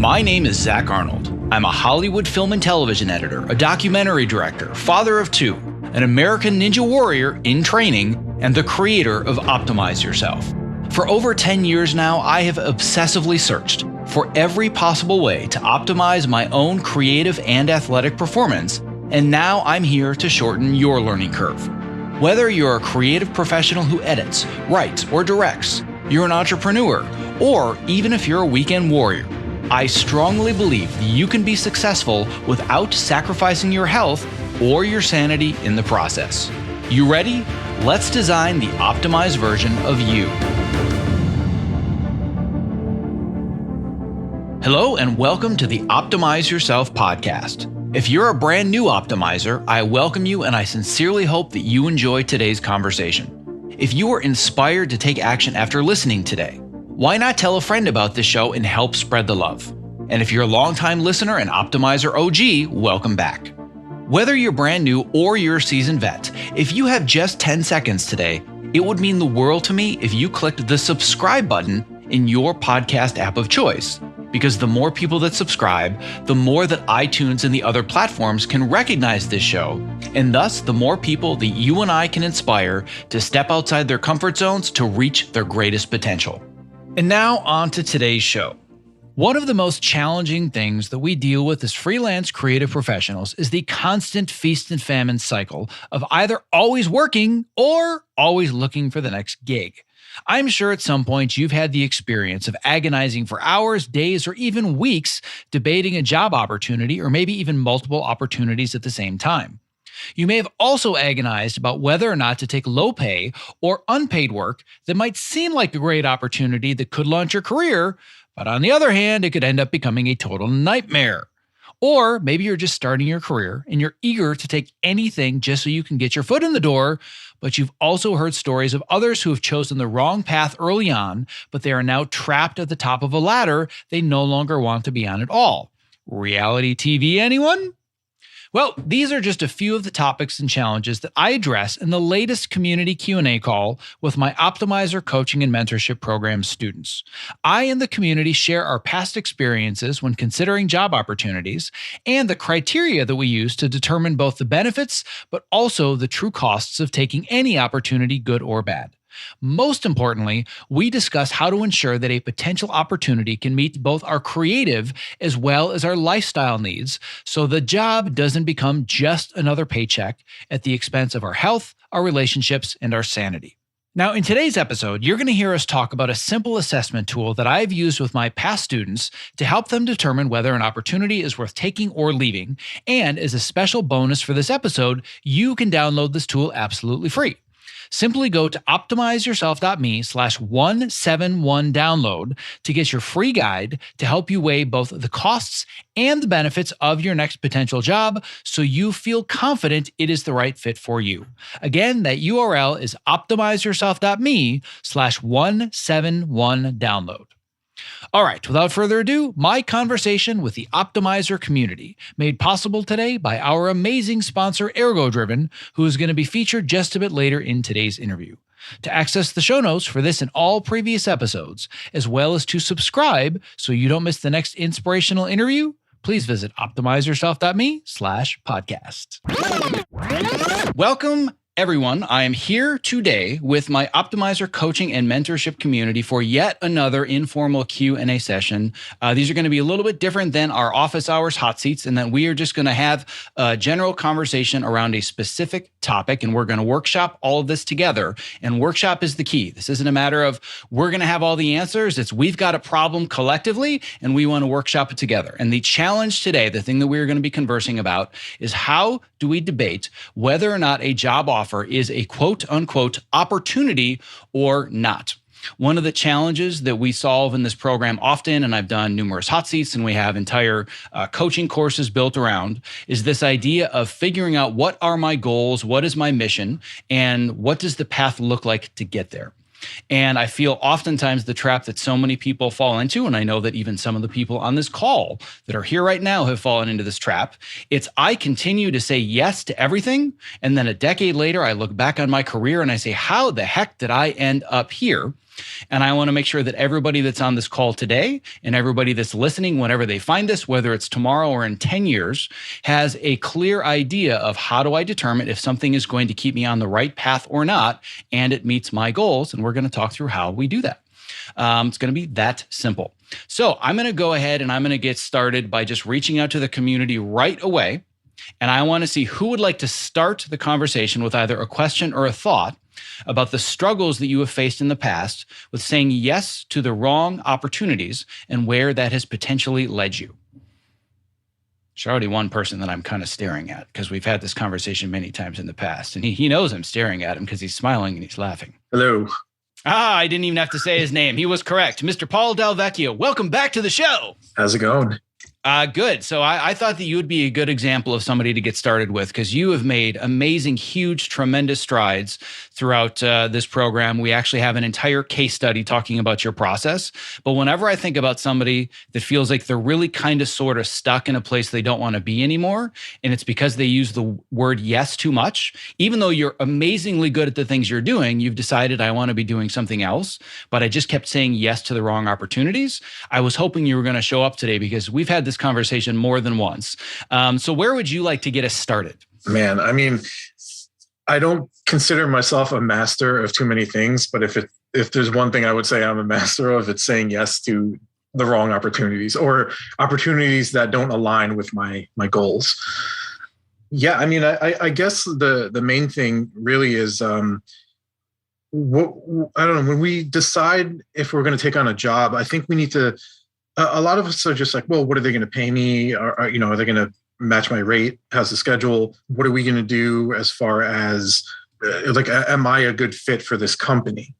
My name is Zach Arnold. I'm a Hollywood film and television editor, a documentary director, father of two, an American Ninja Warrior in training, and the creator of Optimize Yourself. For over 10 years now, I have obsessively searched for every possible way to optimize my own creative and athletic performance, and now I'm here to shorten your learning curve. Whether you're a creative professional who edits, writes, or directs, you're an entrepreneur, or even if you're a weekend warrior, I strongly believe you can be successful without sacrificing your health or your sanity in the process. You ready? Let's design the optimized version of you. Hello and welcome to the Optimize Yourself podcast. If you're a brand new optimizer, I welcome you and I sincerely hope that you enjoy today's conversation. If you were inspired to take action after listening today, why not tell a friend about this show and help spread the love? And if you're a longtime listener and Optimizer OG, welcome back. Whether you're brand new or you're a seasoned vet, if you have just 10 seconds today, it would mean the world to me if you clicked the subscribe button in your podcast app of choice. Because the more people that subscribe, the more that iTunes and the other platforms can recognize this show, and thus the more people that you and I can inspire to step outside their comfort zones to reach their greatest potential. And now on to today's show. One of the most challenging things that we deal with as freelance creative professionals is the constant feast and famine cycle of either always working or always looking for the next gig. I'm sure at some point you've had the experience of agonizing for hours, days, or even weeks debating a job opportunity or maybe even multiple opportunities at the same time. You may have also agonized about whether or not to take low pay or unpaid work that might seem like a great opportunity that could launch your career, but on the other hand, it could end up becoming a total nightmare. Or maybe you're just starting your career and you're eager to take anything just so you can get your foot in the door, but you've also heard stories of others who have chosen the wrong path early on, but they are now trapped at the top of a ladder they no longer want to be on at all. Reality TV, anyone? Well, these are just a few of the topics and challenges that I address in the latest community Q&A call with my Optimizer coaching and mentorship program students. I and the community share our past experiences when considering job opportunities and the criteria that we use to determine both the benefits but also the true costs of taking any opportunity, good or bad. Most importantly, we discuss how to ensure that a potential opportunity can meet both our creative as well as our lifestyle needs, so the job doesn't become just another paycheck at the expense of our health, our relationships, and our sanity. Now, in today's episode, you're going to hear us talk about a simple assessment tool that I've used with my past students to help them determine whether an opportunity is worth taking or leaving. And as a special bonus for this episode, you can download this tool absolutely free. Simply go to optimizeyourself.me/171download to get your free guide to help you weigh both the costs and the benefits of your next potential job so you feel confident it is the right fit for you. Again, that URL is optimizeyourself.me/171download. All right, without further ado, my conversation with the Optimizer community, made possible today by our amazing sponsor, ErgoDriven, who is going to be featured just a bit later in today's interview. To access the show notes for this and all previous episodes, as well as to subscribe so you don't miss the next inspirational interview, please visit optimizeyourself.me/podcast. Welcome, everyone. I am here today with my Optimizer coaching and mentorship community for yet another informal Q&A session. These are going to be a little bit different than our office hours hot seats, in that we are just going to have a general conversation around a specific topic, and we're going to workshop all of this together. And workshop is the key. This isn't a matter of we're going to have all the answers. It's we've got a problem collectively, and we want to workshop it together. And the challenge today, the thing that we're going to be conversing about, is how do we debate whether or not a job offer is a quote unquote opportunity or not. One of the challenges that we solve in this program often, and I've done numerous hot seats and we have entire coaching courses built around, is this idea of figuring out what are my goals, what is my mission, and what does the path look like to get there. And I feel oftentimes the trap that so many people fall into, and I know that even some of the people on this call that are here right now have fallen into this trap. It's I continue to say yes to everything, and then a decade later, I look back on my career and I say, how the heck did I end up here? And I want to make sure that everybody that's on this call today and everybody that's listening, whenever they find this, whether it's tomorrow or in 10 years, has a clear idea of how do I determine if something is going to keep me on the right path or not, and it meets my goals. And we're going to talk through how we do that. It's going to be that simple. So I'm going to go ahead and I'm going to get started by just reaching out to the community right away. And I want to see who would like to start the conversation with either a question or a thought about the struggles that you have faced in the past with saying yes to the wrong opportunities and where that has potentially led you. There's already one person that I'm kind of staring at because we've had this conversation many times in the past. And he knows I'm staring at him because he's smiling and he's laughing. Hello. I didn't even have to say his name. He was correct. Mr. Paul DelVecchio, welcome back to the show. How's it going? Good. So I thought that you would be a good example of somebody to get started with because you have made amazing, huge, tremendous strides throughout this program. We actually have an entire case study talking about your process. But whenever I think about somebody that feels like they're really kind of sort of stuck in a place they don't want to be anymore, and it's because they use the word yes too much, even though you're amazingly good at the things you're doing, you've decided I want to be doing something else, but I just kept saying yes to the wrong opportunities. I was hoping you were going to show up today because we've had this conversation more than once. So where would you like to get us started? Man, I mean, I don't consider myself a master of too many things, but if there's one thing I would say I'm a master of, it's saying yes to the wrong opportunities or opportunities that don't align with my goals. Yeah, I mean, I guess the main thing really is I don't know, when we decide if we're going to take on a job, I think we need to. A lot of us are just like, well, what are they going to pay me? Are they going to match my rate? How's the schedule? What are we going to do as far as am I a good fit for this company?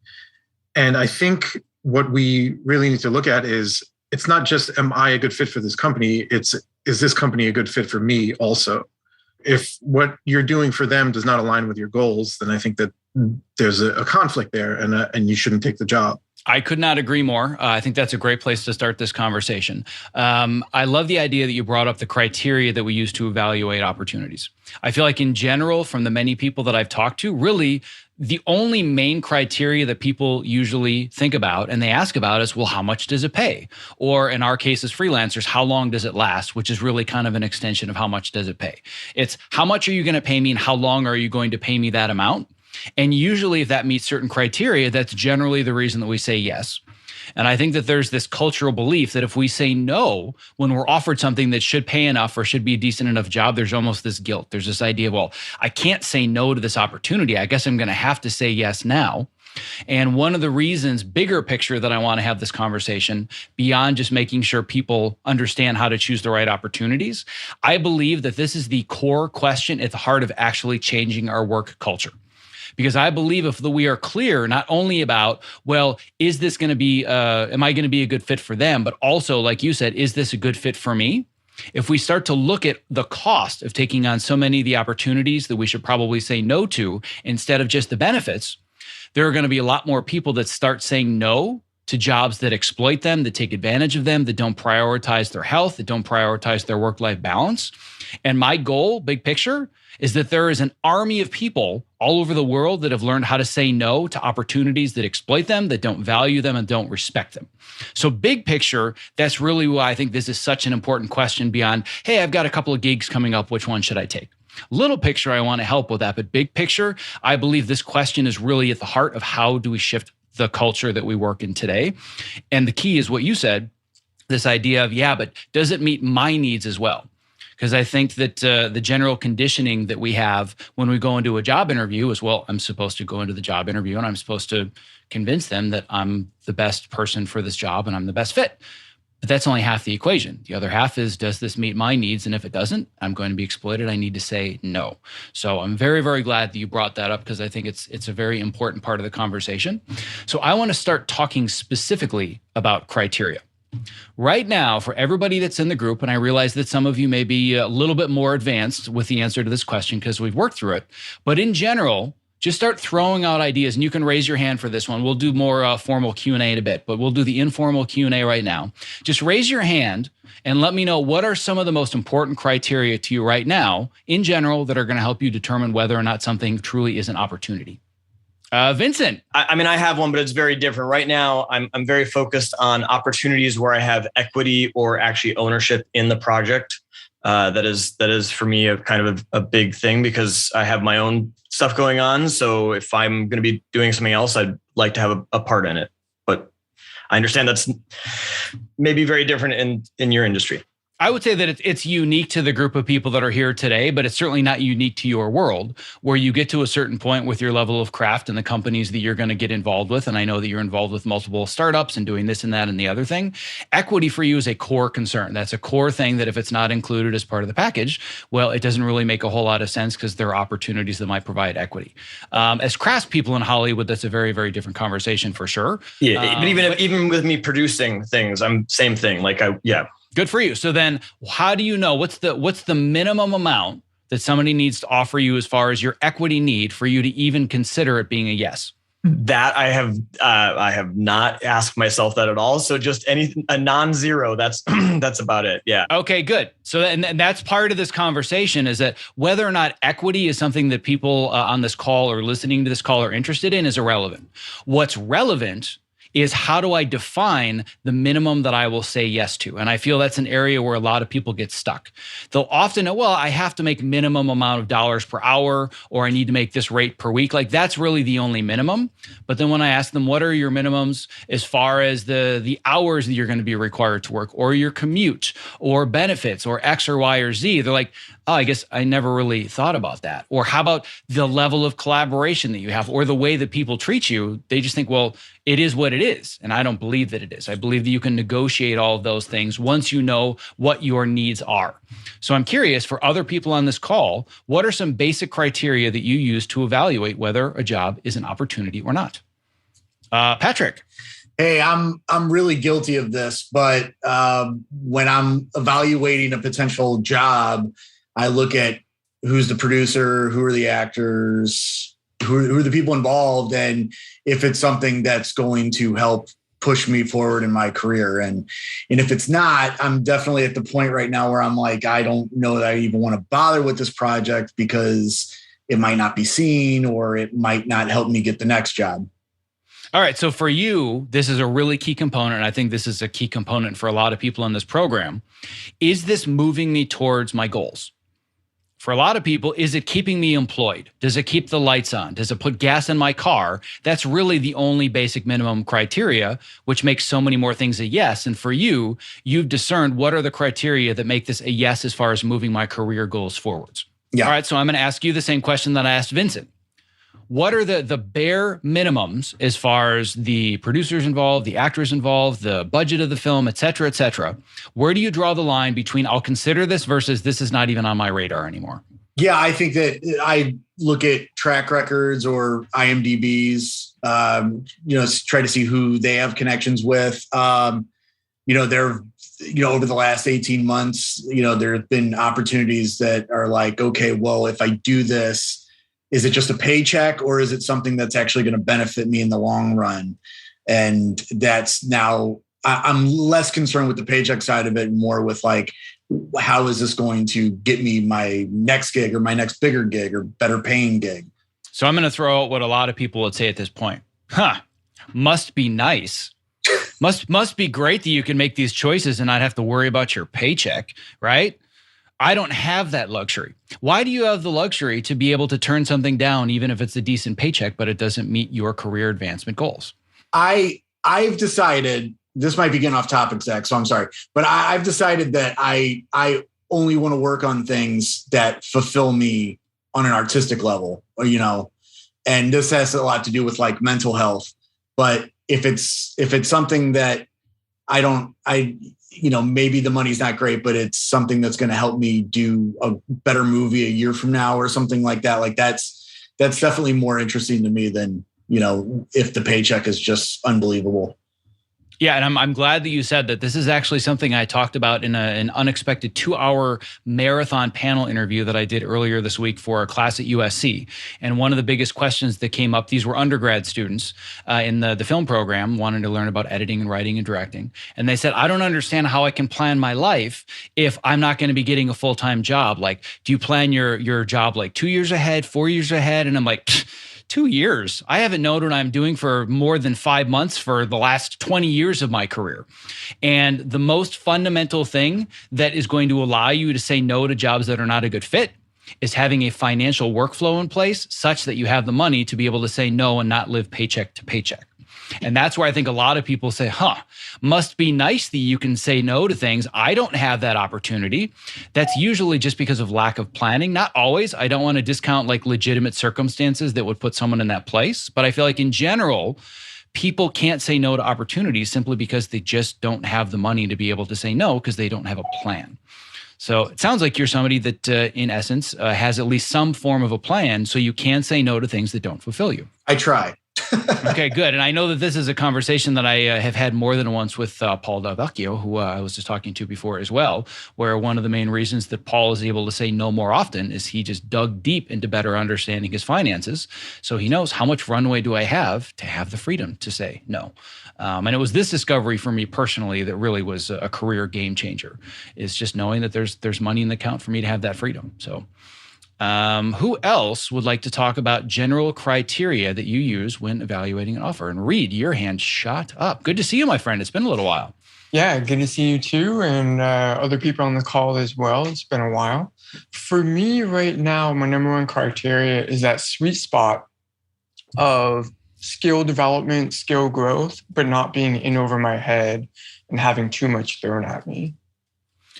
And I think what we really need to look at is it's not just, am I a good fit for this company? It's, is this company a good fit for me also? If what you're doing for them does not align with your goals, then I think that there's a conflict there and you shouldn't take the job. I could not agree more. I think that's a great place to start this conversation. I love the idea that you brought up the criteria that we use to evaluate opportunities. I feel like in general, from the many people that I've talked to, really the only main criteria that people usually think about and they ask about is, well, how much does it pay? Or in our case as freelancers, how long does it last? Which is really kind of an extension of how much does it pay? It's how much are you going to pay me and how long are you going to pay me that amount? And usually if that meets certain criteria, that's generally the reason that we say yes. And I think that there's this cultural belief that if we say no, when we're offered something that should pay enough or should be a decent enough job, there's almost this guilt. There's this idea of, well, I can't say no to this opportunity. I guess I'm going to have to say yes now. And one of the reasons, bigger picture, that I want to have this conversation beyond just making sure people understand how to choose the right opportunities, I believe that this is the core question at the heart of actually changing our work culture. Because I believe if we are clear not only about, well, is this going to be, am I going to be a good fit for them, but also, like you said, is this a good fit for me? If we start to look at the cost of taking on so many of the opportunities that we should probably say no to instead of just the benefits, there are going to be a lot more people that start saying no to jobs that exploit them, that take advantage of them, that don't prioritize their health, that don't prioritize their work-life balance. And my goal, big picture, is that there is an army of people all over the world that have learned how to say no to opportunities that exploit them, that don't value them, and don't respect them. So big picture, that's really why I think this is such an important question beyond, hey, I've got a couple of gigs coming up, which one should I take? Little picture, I want to help with that, but big picture, I believe this question is really at the heart of how do we shift the culture that we work in today. And the key is what you said, this idea of, yeah, but does it meet my needs as well? Because I think that the general conditioning that we have when we go into a job interview is, well, I'm supposed to go into the job interview and I'm supposed to convince them that I'm the best person for this job and I'm the best fit. But that's only half the equation. The other half is, does this meet my needs? And if it doesn't, I'm going to be exploited. I need to say no. So I'm very, very glad that you brought that up because I think it's a very important part of the conversation. So I want to start talking specifically about criteria. Right now, for everybody that's in the group, and I realize that some of you may be a little bit more advanced with the answer to this question because we've worked through it, but in general, just start throwing out ideas, and you can raise your hand for this one. We'll do more formal Q&A in a bit, but we'll do the informal Q&A right now. Just raise your hand and let me know what are some of the most important criteria to you right now in general that are going to help you determine whether or not something truly is an opportunity. Vincent. I mean, I have one, but it's very different. Right now, I'm very focused on opportunities where I have equity or actually ownership in the project. That is for me a kind of a big thing because I have my own stuff going on. So if I'm going to be doing something else, I'd like to have a part in it. But I understand that's maybe very different in your industry. I would say that it's unique to the group of people that are here today, but it's certainly not unique to your world, where you get to a certain point with your level of craft and the companies that you're going to get involved with. And I know that you're involved with multiple startups and doing this and that and the other thing. Equity for you is a core concern. That's a core thing that if it's not included as part of the package, well, it doesn't really make a whole lot of sense because there are opportunities that might provide equity. As craftspeople in Hollywood, that's a very, very different conversation for sure. Yeah, but even with me producing things, I'm same thing. Good for you. So then how do you know what's the minimum amount that somebody needs to offer you as far as your equity need for you to even consider it being a yes? That I have not asked myself that at all. So just a non-zero, that's about it. Yeah. Okay, good. So and that's part of this conversation is that whether or not equity is something that people on this call or listening to this call are interested in is irrelevant. What's relevant is how do I define the minimum that I will say yes to? And I feel that's an area where a lot of people get stuck. They'll often know, well, I have to make minimum amount of dollars per hour, or I need to make this rate per week. Like that's really the only minimum. But then when I ask them, what are your minimums as far as the hours that you're going to be required to work, or your commute, or benefits, or X or Y or Z, they're like, oh, I guess I never really thought about that. Or how about the level of collaboration that you have, or the way that people treat you? They just think, well, it is what it is. And I don't believe that it is. I believe that you can negotiate all of those things once you know what your needs are. So I'm curious, for other people on this call, what are some basic criteria that you use to evaluate whether a job is an opportunity or not? Patrick. Hey, I'm really guilty of this, but when I'm evaluating a potential job, I look at who's the producer, who are the actors, who are the people involved, and if it's something that's going to help push me forward in my career. And if it's not, I'm definitely at the point right now where I'm like, I don't know that I even want to bother with this project because it might not be seen or it might not help me get the next job. All right. So for you, this is a really key component. And I think this is a key component for a lot of people in this program. Is this moving me towards my goals? For a lot of people, is it keeping me employed? Does it keep the lights on? Does it put gas in my car? That's really the only basic minimum criteria, which makes so many more things a yes. And for you, you've discerned what are the criteria that make this a yes as far as moving my career goals forwards. Yeah. All right. So I'm going to ask you the same question that I asked Vincent. What are the bare minimums as far as the producers involved, the actors involved, the budget of the film, et cetera, et cetera? Where do you draw the line between I'll consider this versus this is not even on my radar anymore? Yeah, I think that I look at track records or IMDb's, try to see who they have connections with. Over the last 18 months, there have been opportunities that are like, okay, well, if I do this, is it just a paycheck or is it something that's actually going to benefit me in the long run? And that's now I'm less concerned with the paycheck side of it and more with like, how is this going to get me my next gig or my next bigger gig or better paying gig? So I'm going to throw out what a lot of people would say at this point. Must be nice. Must be great that you can make these choices and not have to worry about your paycheck, right? I don't have that luxury. Why do you have the luxury to be able to turn something down, even if it's a decent paycheck, but it doesn't meet your career advancement goals? I've decided, this might be getting off topic, Zach, so I'm sorry, but I've decided that I only want to work on things that fulfill me on an artistic level, and this has a lot to do with like mental health. But if it's something that maybe the money's not great, but it's something that's going to help me do a better movie a year from now or something like that. Like that's definitely more interesting to me than, if the paycheck is just unbelievable. Yeah, and I'm glad that you said that. This is actually something I talked about in an unexpected 2-hour marathon panel interview that I did earlier this week for a class at USC. And one of the biggest questions that came up, these were undergrad students in the film program wanting to learn about editing and writing and directing. And they said, I don't understand how I can plan my life if I'm not going to be getting a full-time job. Like, do you plan your job like 2 years ahead, 4 years ahead? And I'm like, 2 years. I haven't known what I'm doing for more than 5 months for the last 20 years of my career. And the most fundamental thing that is going to allow you to say no to jobs that are not a good fit is having a financial workflow in place such that you have the money to be able to say no and not live paycheck to paycheck. And that's where I think a lot of people say, must be nice that you can say no to things. I don't have that opportunity. That's usually just because of lack of planning. Not always. I don't want to discount like legitimate circumstances that would put someone in that place. But I feel like in general, people can't say no to opportunities simply because they just don't have the money to be able to say no because they don't have a plan. So it sounds like you're somebody that, in essence, has at least some form of a plan so you can say no to things that don't fulfill you. I try. Okay, good. And I know that this is a conversation that I have had more than once with Paul DelVecchio, who I was just talking to before as well, where one of the main reasons that Paul is able to say no more often is he just dug deep into better understanding his finances. So he knows how much runway do I have to have the freedom to say no. And it was this discovery for me personally that really was a career game changer, is just knowing that there's money in the account for me to have that freedom. So who else would like to talk about general criteria that you use when evaluating an offer? And Reed, your hand shot up. Good to see you, my friend. It's been a little while. Yeah, good to see you too, and other people on the call as well. It's been a while. For me right now, my number one criteria is that sweet spot of skill development, skill growth, but not being in over my head and having too much thrown at me.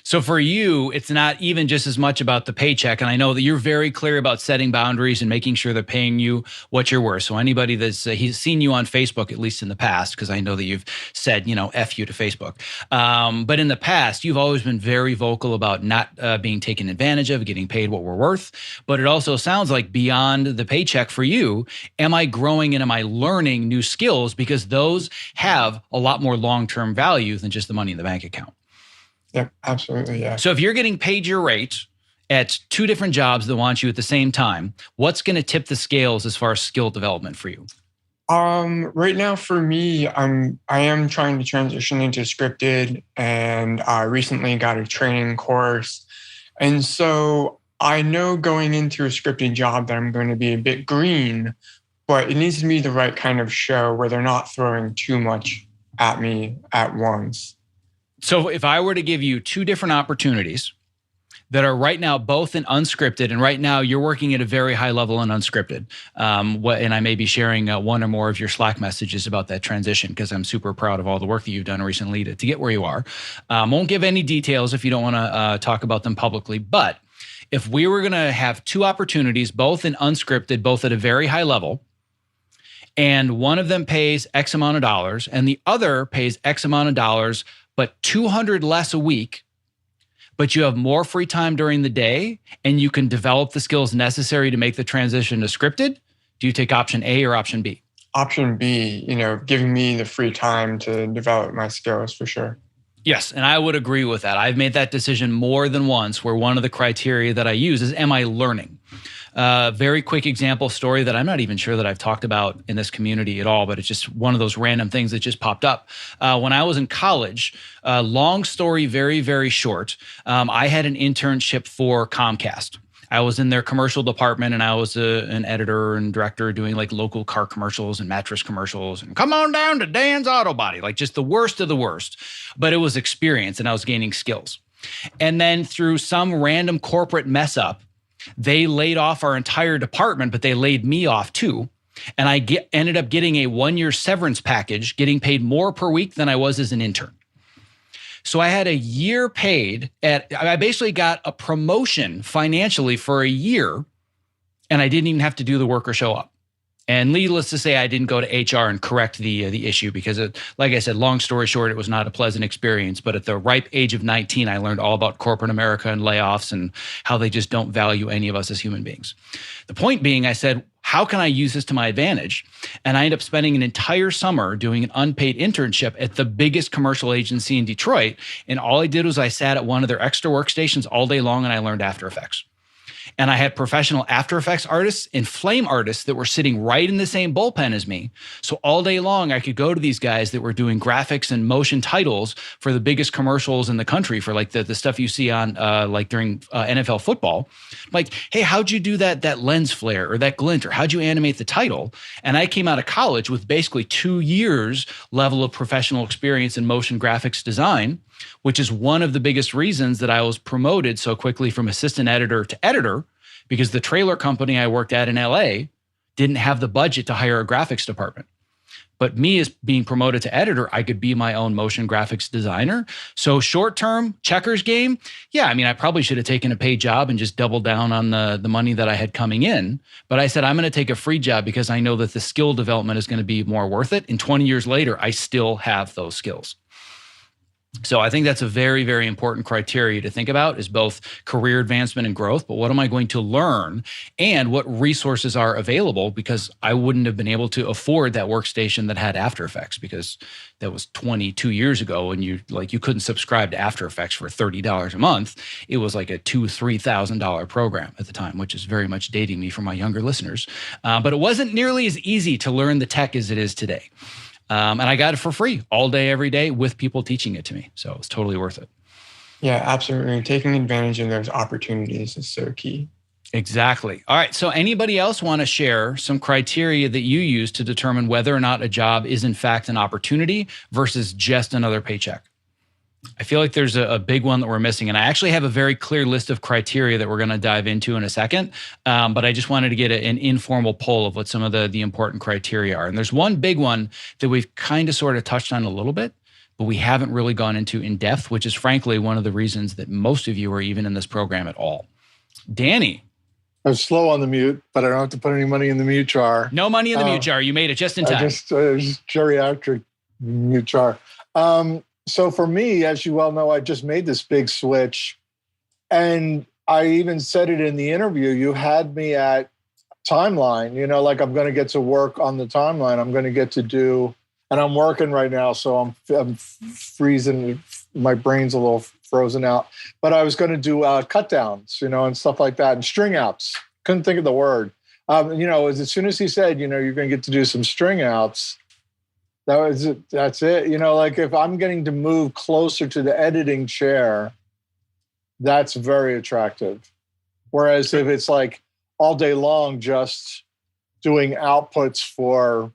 So for you, it's not even just as much about the paycheck. And I know that you're very clear about setting boundaries and making sure they're paying you what you're worth. So anybody that's he's seen you on Facebook, at least in the past, because I know that you've said, F you to Facebook. But in the past, you've always been very vocal about not being taken advantage of, getting paid what we're worth. But it also sounds like beyond the paycheck for you, am I growing and am I learning new skills? Because those have a lot more long-term value than just the money in the bank account. Yep, absolutely, yeah. So if you're getting paid your rate at two different jobs that want you at the same time, what's going to tip the scales as far as skill development for you? Right now for me, I am trying to transition into scripted, and I recently got a training course. And so I know going into a scripted job that I'm going to be a bit green, but it needs to be the right kind of show where they're not throwing too much at me at once. So if I were to give you two different opportunities that are right now both in unscripted, and right now you're working at a very high level in unscripted, and I may be sharing one or more of your Slack messages about that transition because I'm super proud of all the work that you've done recently to get where you are. Won't give any details if you don't want to talk about them publicly, but if we were going to have two opportunities, both in unscripted, both at a very high level, and one of them pays X amount of dollars and the other pays X amount of dollars, but 200 less a week, but you have more free time during the day and you can develop the skills necessary to make the transition to scripted, do you take option A or option B? Option B, giving me the free time to develop my skills for sure. Yes, and I would agree with that. I've made that decision more than once where one of the criteria that I use is, am I learning? Very quick example story that I'm not even sure that I've talked about in this community at all, but it's just one of those random things that just popped up. When I was in college, long story, very, very short, I had an internship for Comcast. I was in their commercial department and I was an editor and director doing like local car commercials and mattress commercials and come on down to Dan's Auto Body, like just the worst of the worst. But it was experience and I was gaining skills. And then through some random corporate mess up, they laid off our entire department, but they laid me off too. And I ended up getting a 1-year severance package, getting paid more per week than I was as an intern. So I had a year paid I basically got a promotion financially for a year and I didn't even have to do the work or show up. And needless to say, I didn't go to HR and correct the issue because, like I said, long story short, it was not a pleasant experience. But at the ripe age of 19, I learned all about corporate America and layoffs and how they just don't value any of us as human beings. The point being, I said, how can I use this to my advantage? And I ended up spending an entire summer doing an unpaid internship at the biggest commercial agency in Detroit. And all I did was I sat at one of their extra workstations all day long and I learned After Effects. And I had professional After Effects artists and flame artists that were sitting right in the same bullpen as me. So all day long, I could go to these guys that were doing graphics and motion titles for the biggest commercials in the country for like the stuff you see on like during NFL football. Like, hey, how'd you do that lens flare or that glint, or how'd you animate the title? And I came out of college with basically 2 years level of professional experience in motion graphics design, which is one of the biggest reasons that I was promoted so quickly from assistant editor to editor, because the trailer company I worked at in LA didn't have the budget to hire a graphics department. But me as being promoted to editor, I could be my own motion graphics designer. So short-term checkers game, yeah, I mean, I probably should have taken a paid job and just doubled down on the money that I had coming in. But I said, I'm going to take a free job because I know that the skill development is going to be more worth it. And 20 years later, I still have those skills. So I think that's a very, very important criteria to think about, is both career advancement and growth, but what am I going to learn and what resources are available, because I wouldn't have been able to afford that workstation that had After Effects, because that was 22 years ago, and you couldn't subscribe to After Effects for $30 a month. It was like a $2,000-$3,000 program at the time, which is very much dating me for my younger listeners. But it wasn't nearly as easy to learn the tech as it is today. And I got it for free all day, every day, with people teaching it to me. So it was totally worth it. Yeah, absolutely. Taking advantage of those opportunities is so key. Exactly. All right. So anybody else want to share some criteria that you use to determine whether or not a job is in fact an opportunity versus just another paycheck? I feel like there's a big one that we're missing. And I actually have a very clear list of criteria that we're going to dive into in a second. But I just wanted to get an informal poll of what some of the important criteria are. And there's one big one that we've kind of sort of touched on a little bit, but we haven't really gone into in depth, which is frankly one of the reasons that most of you are even in this program at all. Danny. I was slow on the mute, but I don't have to put any money in the mute jar. No money in the mute jar. You made it just in time. Just geriatric mute jar. So for me, as you well know, I just made this big switch. And I even said it in the interview. You had me at timeline, like I'm going to get to work on the timeline. I'm going to get to do, and I'm working right now, so I'm freezing. My brain's a little frozen out. But I was going to do cut downs, and stuff like that, and string outs. Couldn't think of the word. As soon as he said, you're going to get to do some string outs, that's it. Like if I'm getting to move closer to the editing chair, that's very attractive. Whereas if it's like all day long, just doing outputs for,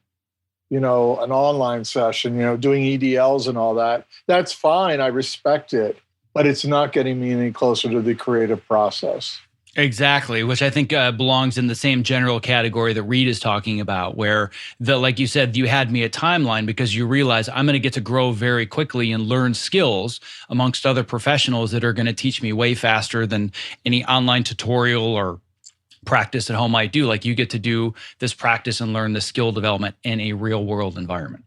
an online session, doing EDLs and all that, that's fine. I respect it, but it's not getting me any closer to the creative process. Exactly, which I think belongs in the same general category that Reed is talking about, where like you said, you had me at timeline because you realize I'm going to get to grow very quickly and learn skills amongst other professionals that are going to teach me way faster than any online tutorial or practice at home might do. Like you get to do this practice and learn the skill development in a real world environment.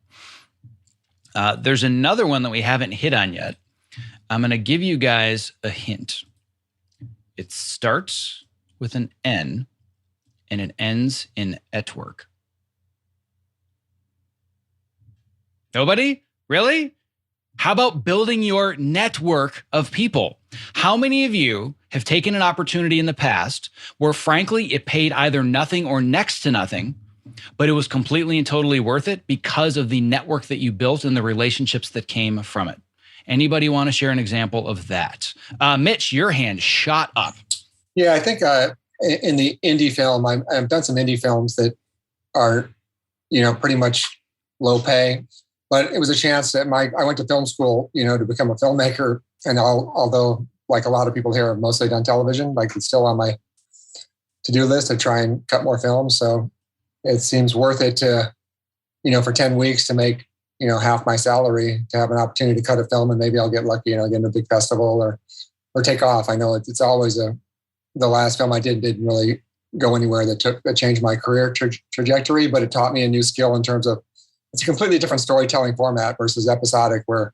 There's another one that we haven't hit on yet. I'm going to give you guys a hint. It starts with an N and it ends in etwork. Nobody? Really? How about building your network of people? How many of you have taken an opportunity in the past where frankly it paid either nothing or next to nothing, but it was completely and totally worth it because of the network that you built and the relationships that came from it? Anybody want to share an example of that? Mitch, your hand shot up. Yeah, I think in the indie film, I've done some indie films that are, pretty much low pay. But it was a chance that I went to film school, to become a filmmaker. And although, like a lot of people here, I've mostly done television, like it's still on my to-do list to try and cut more films. So it seems worth it to, for 10 weeks to make, half my salary to have an opportunity to cut a film, and maybe I'll get lucky, get in a big festival or take off. I know it's always the last film I didn't really go anywhere that changed my career trajectory, but it taught me a new skill in terms of it's a completely different storytelling format versus episodic, where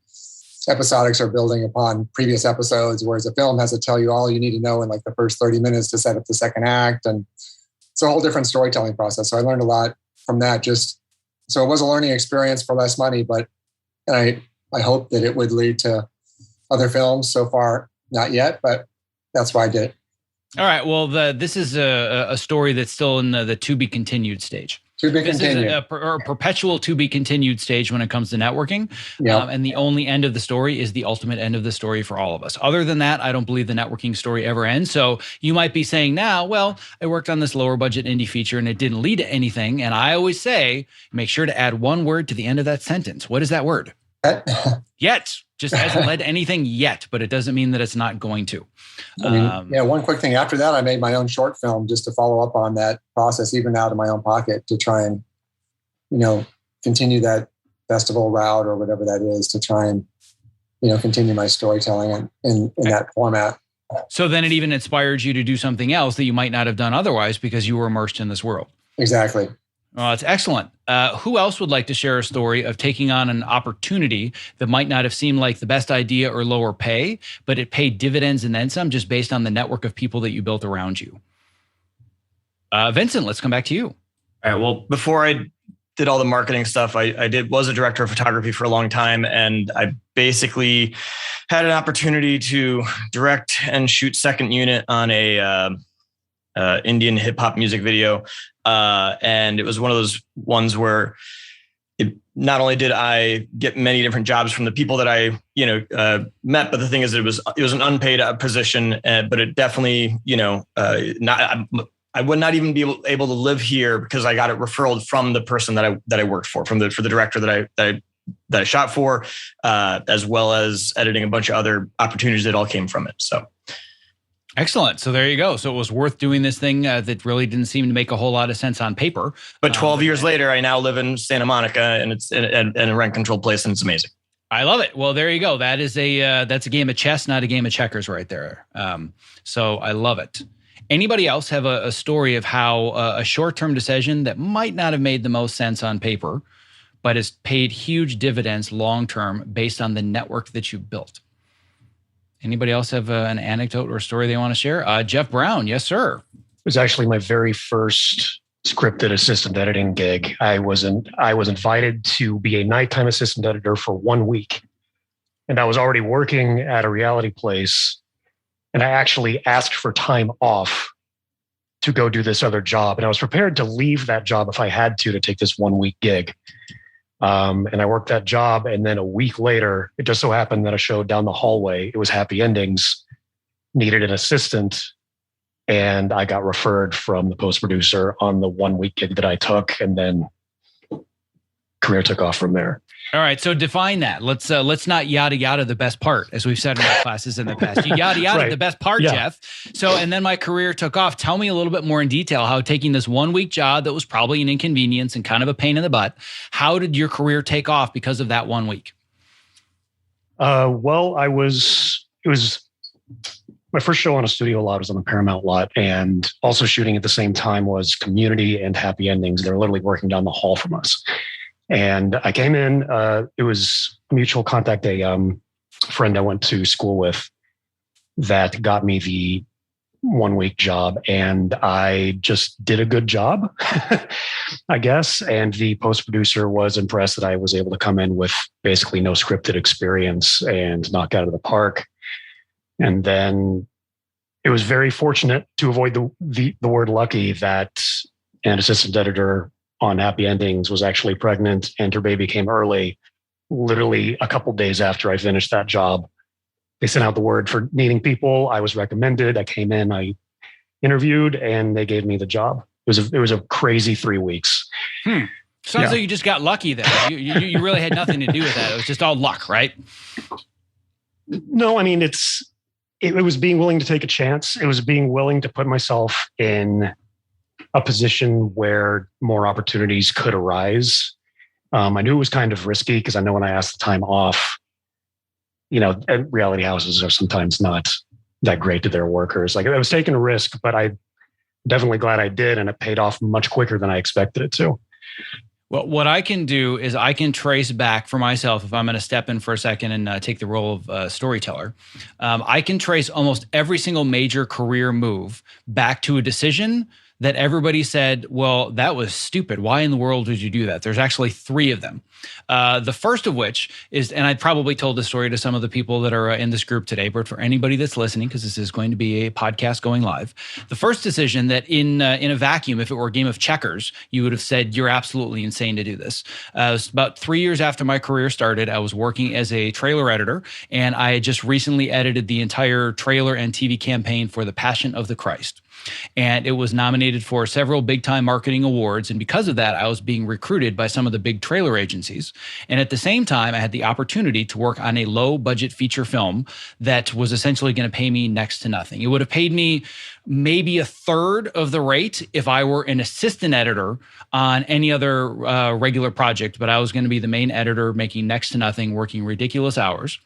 episodics are building upon previous episodes, whereas a film has to tell you all you need to know in like the first 30 minutes to set up the second act. And it's a whole different storytelling process. So I learned a lot from that. So it was a learning experience for less money, but I hope that it would lead to other films. So far, not yet, but that's why I did it. All right. Well, this is a story that's still in the to be continued stage. To be This continued. is a perpetual to be continued stage when it comes to networking. Yeah. And the only end of the story is the ultimate end of the story for all of us. Other than that, I don't believe the networking story ever ends. So you might be saying now, well, I worked on this lower budget indie feature and it didn't lead to anything. And I always say, make sure to add one word to the end of that sentence. What is that word? Yet. Just hasn't led to anything yet, but it doesn't mean that it's not going to. I mean, one quick thing. After that, I made my own short film just to follow up on that process, even out of my own pocket, to try and, continue that festival route or whatever that is, to try and, continue my storytelling in that format. So then it even inspired you to do something else that you might not have done otherwise because you were immersed in this world. Exactly. Well, that's excellent. Who else would like to share a story of taking on an opportunity that might not have seemed like the best idea or lower pay, but it paid dividends and then some just based on the network of people that you built around you? Vincent, let's come back to you. All right. Well, before I did all the marketing stuff, I was a director of photography for a long time. And I basically had an opportunity to direct and shoot second unit on a Indian hip hop music video. And it was one of those ones where not only did I get many different jobs from the people that I, met, but the thing is, it was an unpaid position, but it definitely, I would not even be able to live here because I got it referred from the person that I worked for the director that I shot for, as well as editing a bunch of other opportunities that all came from it. So. Excellent. So there you go. So it was worth doing this thing that really didn't seem to make a whole lot of sense on paper. But 12 years later, I now live in Santa Monica, and it's in a rent-controlled place, and it's amazing. I love it. Well, there you go. That is that's a game of chess, not a game of checkers, right there. So I love it. Anybody else have a story of how a short-term decision that might not have made the most sense on paper, but has paid huge dividends long-term based on the network that you built? Anybody else have an anecdote or a story they want to share? Jeff Brown, yes, sir. It was actually my very first scripted assistant editing gig. I was invited to be a nighttime assistant editor for 1 week. And I was already working at a reality place. And I actually asked for time off to go do this other job. And I was prepared to leave that job if I had to take this 1 week gig. And I worked that job. And then a week later, it just so happened that a show down the hallway, it was Happy Endings, needed an assistant. And I got referred from the post producer on the 1 week gig that I took. And then career took off from there. All right. So define that. Let's not yada yada the best part, as we've said in our classes in the past. You yada yada Right. the best part, Yeah. Jeff. So, and then my career took off. Tell me a little bit more in detail how taking this 1 week job that was probably an inconvenience and kind of a pain in the butt, how did your career take off because of that 1 week? Well, it was my first show on a studio lot was on the Paramount lot, and also shooting at the same time was Community and Happy Endings. They were literally working down the hall from us. And I came in, it was a mutual contact, a friend I went to school with that got me the 1 week job. And I just did a good job, I guess. And the post producer was impressed that I was able to come in with basically no scripted experience and knock out of the park. And then it was very fortunate, to avoid the word lucky, that an assistant editor on Happy Endings was actually pregnant and her baby came early, literally a couple days after I finished that job. They sent out the word for needing people. I was recommended. I came in, I interviewed, and they gave me the job. It was a crazy 3 weweeks. Sounds like you just got lucky then. You really had nothing to do with that. It was just all luck, right? No, I mean, it was being willing to take a chance. It was being willing to put myself in a position where more opportunities could arise. I knew it was kind of risky because I know when I asked the time off, reality houses are sometimes not that great to their workers. Like, I was taking a risk, but I'm definitely glad I did, and it paid off much quicker than I expected it to. Well, what I can do is I can trace back for myself, if I'm going to step in for a second and take the role of storyteller. I can trace almost every single major career move back to a decision that everybody said, well, that was stupid. Why in the world did you do that? There's actually 3 of them. The first of which is, and I probably told this story to some of the people that are in this group today, but for anybody that's listening, because this is going to be a podcast going live, the first decision that in a vacuum, if it were a game of checkers, you would have said, you're absolutely insane to do this. It was about 3 years after my career started. I was working as a trailer editor, and I had just recently edited the entire trailer and TV campaign for The Passion of the Christ. And it was nominated for several big-time marketing awards. And because of that, I was being recruited by some of the big trailer agencies. And at the same time, I had the opportunity to work on a low-budget feature film that was essentially going to pay me next to nothing. It would have paid me maybe a third of the rate if I were an assistant editor on any other regular project, but I was going to be the main editor, making next to nothing, working ridiculous hours.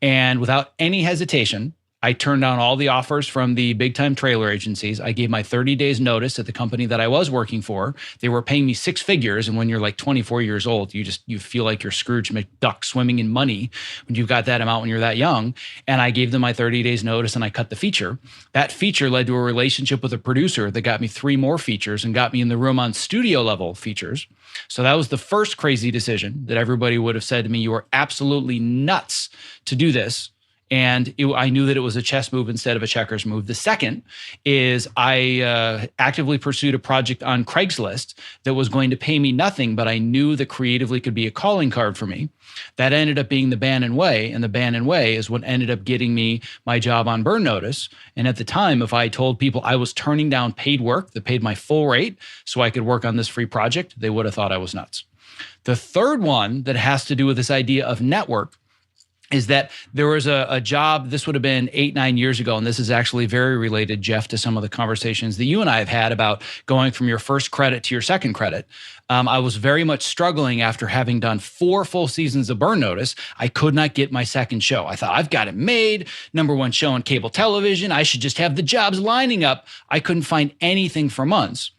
And without any hesitation, I turned down all the offers from the big time trailer agencies. I gave my 30 days notice at the company that I was working for. They were paying me 6 figures. And when you're like 24 years old, you feel like you're Scrooge McDuck swimming in money when you've got that amount when you're that young. And I gave them my 30 days notice and I cut the feature. That feature led to a relationship with a producer that got me 3 more features and got me in the room on studio level features. So that was the first crazy decision that everybody would have said to me, you are absolutely nuts to do this. And I knew that it was a chess move instead of a checkers move. The second is I actively pursued a project on Craigslist that was going to pay me nothing, but I knew that creatively could be a calling card for me. That ended up being the Bannon Way, and the Bannon Way is what ended up getting me my job on Burn Notice. And at the time, if I told people I was turning down paid work that paid my full rate so I could work on this free project, they would have thought I was nuts. The third one that has to do with this idea of network is that there was a job, this would have been 8-9 years ago, and this is actually very related, Jeff, to some of the conversations that you and I have had about going from your first credit to your second credit. I was very much struggling after having done 4 full seasons of Burn Notice. I could not get my second show. I thought, I've got it made, #1 show on cable television. I should just have the jobs lining up. I couldn't find anything for months.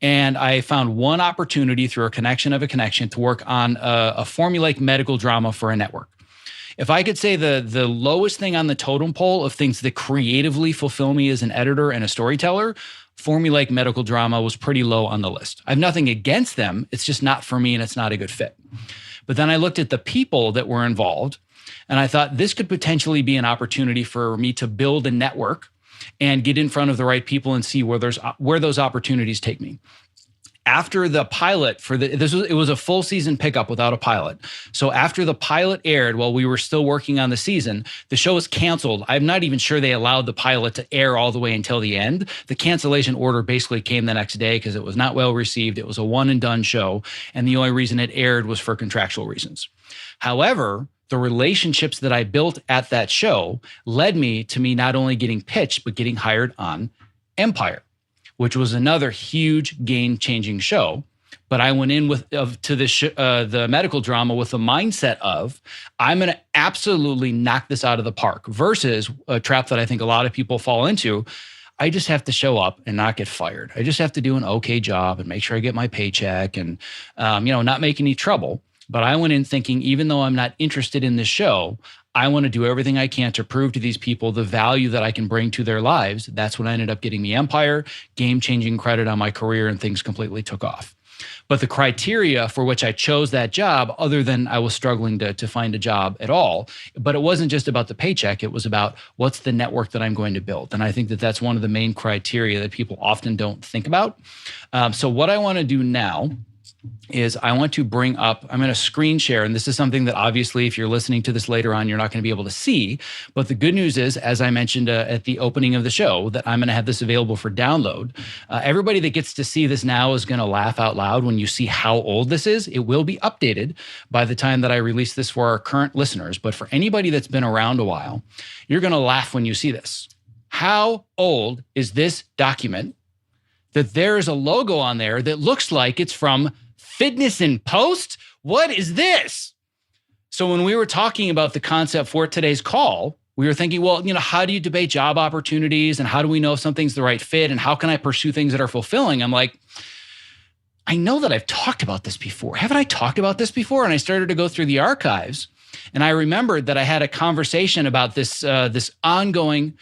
And I found one opportunity through a connection of a connection to work on a formulaic medical drama for a network. If I could say the lowest thing on the totem pole of things that creatively fulfill me as an editor and a storyteller, formulaic medical drama was pretty low on the list. I have nothing against them. It's just not for me and it's not a good fit. But then I looked at the people that were involved and I thought this could potentially be an opportunity for me to build a network and get in front of the right people and see where those opportunities take me. After the pilot it was a full season pickup without a pilot. So after the pilot aired, while we were still working on the season, the show was canceled. I'm not even sure they allowed the pilot to air all the way until the end. The cancellation order basically came the next day because it was not well received. It was a one and done show. And the only reason it aired was for contractual reasons. However, the relationships that I built at that show led me to me not only getting pitched, but getting hired on Empire, which was another huge game-changing show. But I went in to the medical drama with the mindset of, I'm going to absolutely knock this out of the park, versus a trap that I think a lot of people fall into. I just have to show up and not get fired. I just have to do an okay job and make sure I get my paycheck and not make any trouble. But I went in thinking, even though I'm not interested in this show, I want to do everything I can to prove to these people the value that I can bring to their lives. That's what ended up getting me Empire, game-changing credit on my career, and things completely took off. But the criteria for which I chose that job, other than I was struggling to find a job at all, but it wasn't just about the paycheck. It was about what's the network that I'm going to build. And I think that that's one of the main criteria that people often don't think about. So what I want to do now is I want to bring up, I'm going to screen share, and this is something that obviously if you're listening to this later on, you're not going to be able to see. But the good news is, as I mentioned at the opening of the show, that I'm going to have this available for download. Everybody that gets to see this now is going to laugh out loud when you see how old this is. It will be updated by the time that I release this for our current listeners. But for anybody that's been around a while, you're going to laugh when you see this. How old is this document that there is a logo on there that looks like it's from Fitness in Post? What is this? So when we were talking about the concept for today's call, we were thinking, well, how do you debate job opportunities and how do we know if something's the right fit and how can I pursue things that are fulfilling? I'm like, I know that I've talked about this before. Haven't I talked about this before? And I started to go through the archives and I remembered that I had a conversation about this ongoing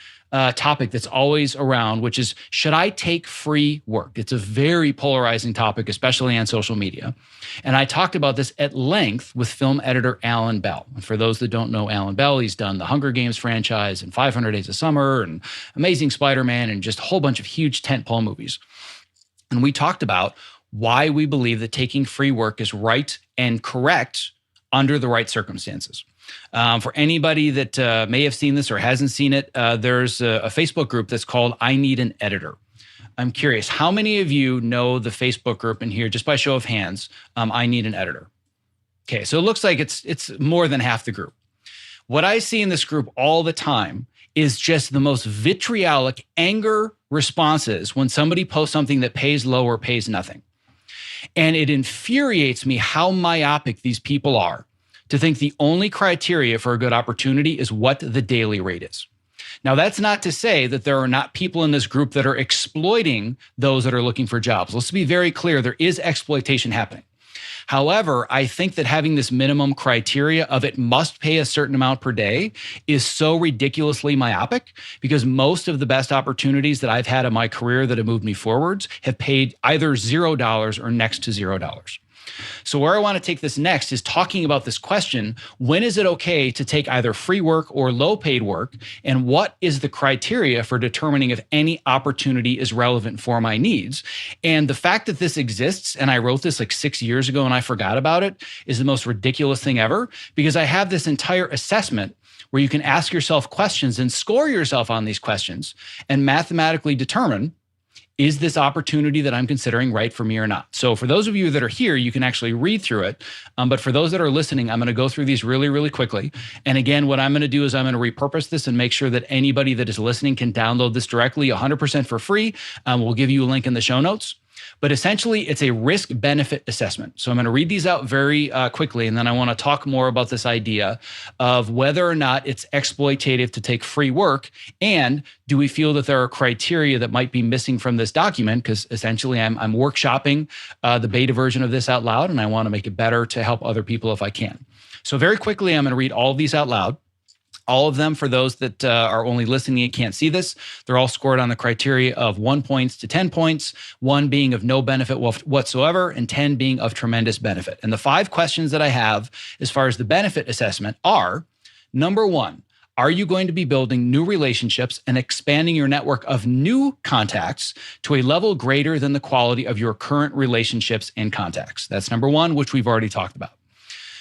topic that's always around, which is, should I take free work? It's a very polarizing topic, especially on social media. And I talked about this at length with film editor Alan Bell. And for those that don't know Alan Bell, he's done the Hunger Games franchise and 500 Days of Summer and Amazing Spider-Man and just a whole bunch of huge tentpole movies. And we talked about why we believe that taking free work is right and correct under the right circumstances. For anybody that may have seen this or hasn't seen it, there's a Facebook group that's called I Need an Editor. I'm curious, how many of you know the Facebook group in here, just by show of hands, I Need an Editor? Okay, so it looks like it's more than half the group. What I see in this group all the time is just the most vitriolic anger responses when somebody posts something that pays low or pays nothing. And it infuriates me how myopic these people are to think the only criteria for a good opportunity is what the daily rate is. Now, that's not to say that there are not people in this group that are exploiting those that are looking for jobs. Let's be very clear, there is exploitation happening. However, I think that having this minimum criteria of it must pay a certain amount per day is so ridiculously myopic, because most of the best opportunities that I've had in my career that have moved me forwards have paid either $0 or next to $0. So where I want to take this next is talking about this question: when is it okay to take either free work or low paid work? And what is the criteria for determining if any opportunity is relevant for my needs? And the fact that this exists, and I wrote this like 6 years ago and I forgot about it, is the most ridiculous thing ever, because I have this entire assessment where you can ask yourself questions and score yourself on these questions and mathematically determine, is this opportunity that I'm considering right for me or not? So for those of you that are here, you can actually read through it. But for those that are listening, I'm going to go through these really, really quickly. And again, what I'm going to do is I'm going to repurpose this and make sure that anybody that is listening can download this directly 100% for free. We'll give you a link in the show notes. But essentially, it's a risk-benefit assessment. So I'm going to read these out very quickly, and then I want to talk more about this idea of whether or not it's exploitative to take free work, and do we feel that there are criteria that might be missing from this document? Because essentially, I'm workshopping the beta version of this out loud, and I want to make it better to help other people if I can. So very quickly, I'm going to read all of these out loud. All of them, for those that are only listening and can't see this, they're all scored on the criteria of 1 point to 10 points, 1 being of no benefit whatsoever, and 10 being of tremendous benefit. And the 5 questions that I have as far as the benefit assessment are, number 1, are you going to be building new relationships and expanding your network of new contacts to a level greater than the quality of your current relationships and contacts? That's number 1, which we've already talked about.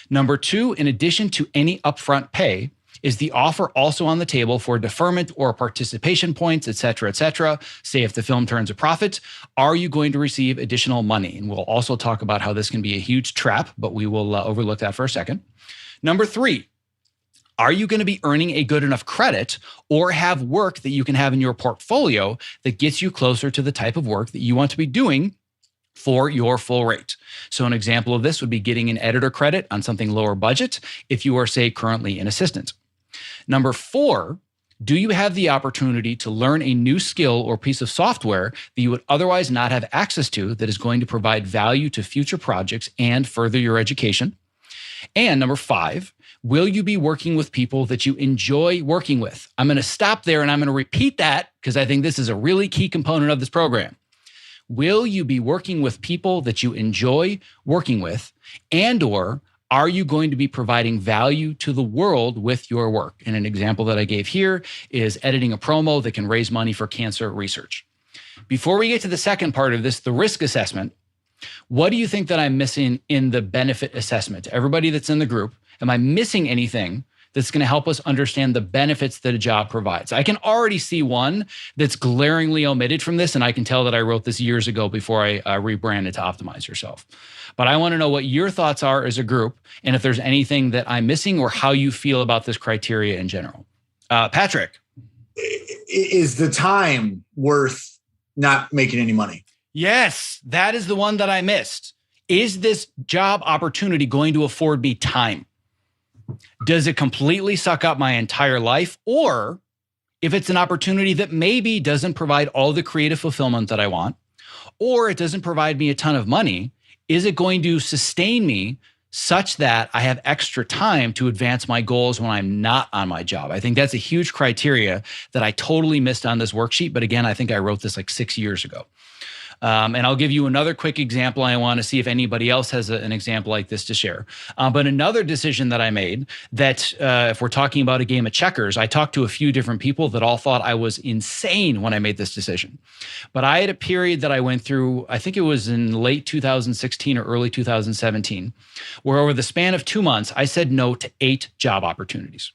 Number 2, in addition to any upfront pay, is the offer also on the table for deferment or participation points, et cetera, say if the film turns a profit, are you going to receive additional money? And we'll also talk about how this can be a huge trap, but we will overlook that for a second. Number 3, are you going to be earning a good enough credit or have work that you can have in your portfolio that gets you closer to the type of work that you want to be doing for your full rate? So an example of this would be getting an editor credit on something lower budget if you are, say, currently an assistant. Number 4, do you have the opportunity to learn a new skill or piece of software that you would otherwise not have access to that is going to provide value to future projects and further your education? And number 5, will you be working with people that you enjoy working with? I'm going to stop there and I'm going to repeat that because I think this is a really key component of this program. Will you be working with people that you enjoy working with, and/or are you going to be providing value to the world with your work? And an example that I gave here is editing a promo that can raise money for cancer research. Before we get to the second part of this, the risk assessment, what do you think that I'm missing in the benefit assessment? Everybody that's in the group, am I missing anything that's going to help us understand the benefits that a job provides? I can already see one that's glaringly omitted from this, and I can tell that I wrote this years ago before I rebranded to Optimize Yourself. But I want to know what your thoughts are as a group, and if there's anything that I'm missing or how you feel about this criteria in general. Patrick. Is the time worth not making any money? Yes, that is the one that I missed. Is this job opportunity going to afford me time? Does it completely suck up my entire life? Or if it's an opportunity that maybe doesn't provide all the creative fulfillment that I want, or it doesn't provide me a ton of money, is it going to sustain me such that I have extra time to advance my goals when I'm not on my job. I think that's a huge criteria that I totally missed on this worksheet. But again, I think I wrote this like 6 years ago. And I'll give you another quick example. I want to see if anybody else has an example like this to share. But another decision that I made that if we're talking about a game of checkers, I talked to a few different people that all thought I was insane when I made this decision. But I had a period that I went through, I think it was in late 2016 or early 2017, where over the span of 2 months, I said no to 8 job opportunities.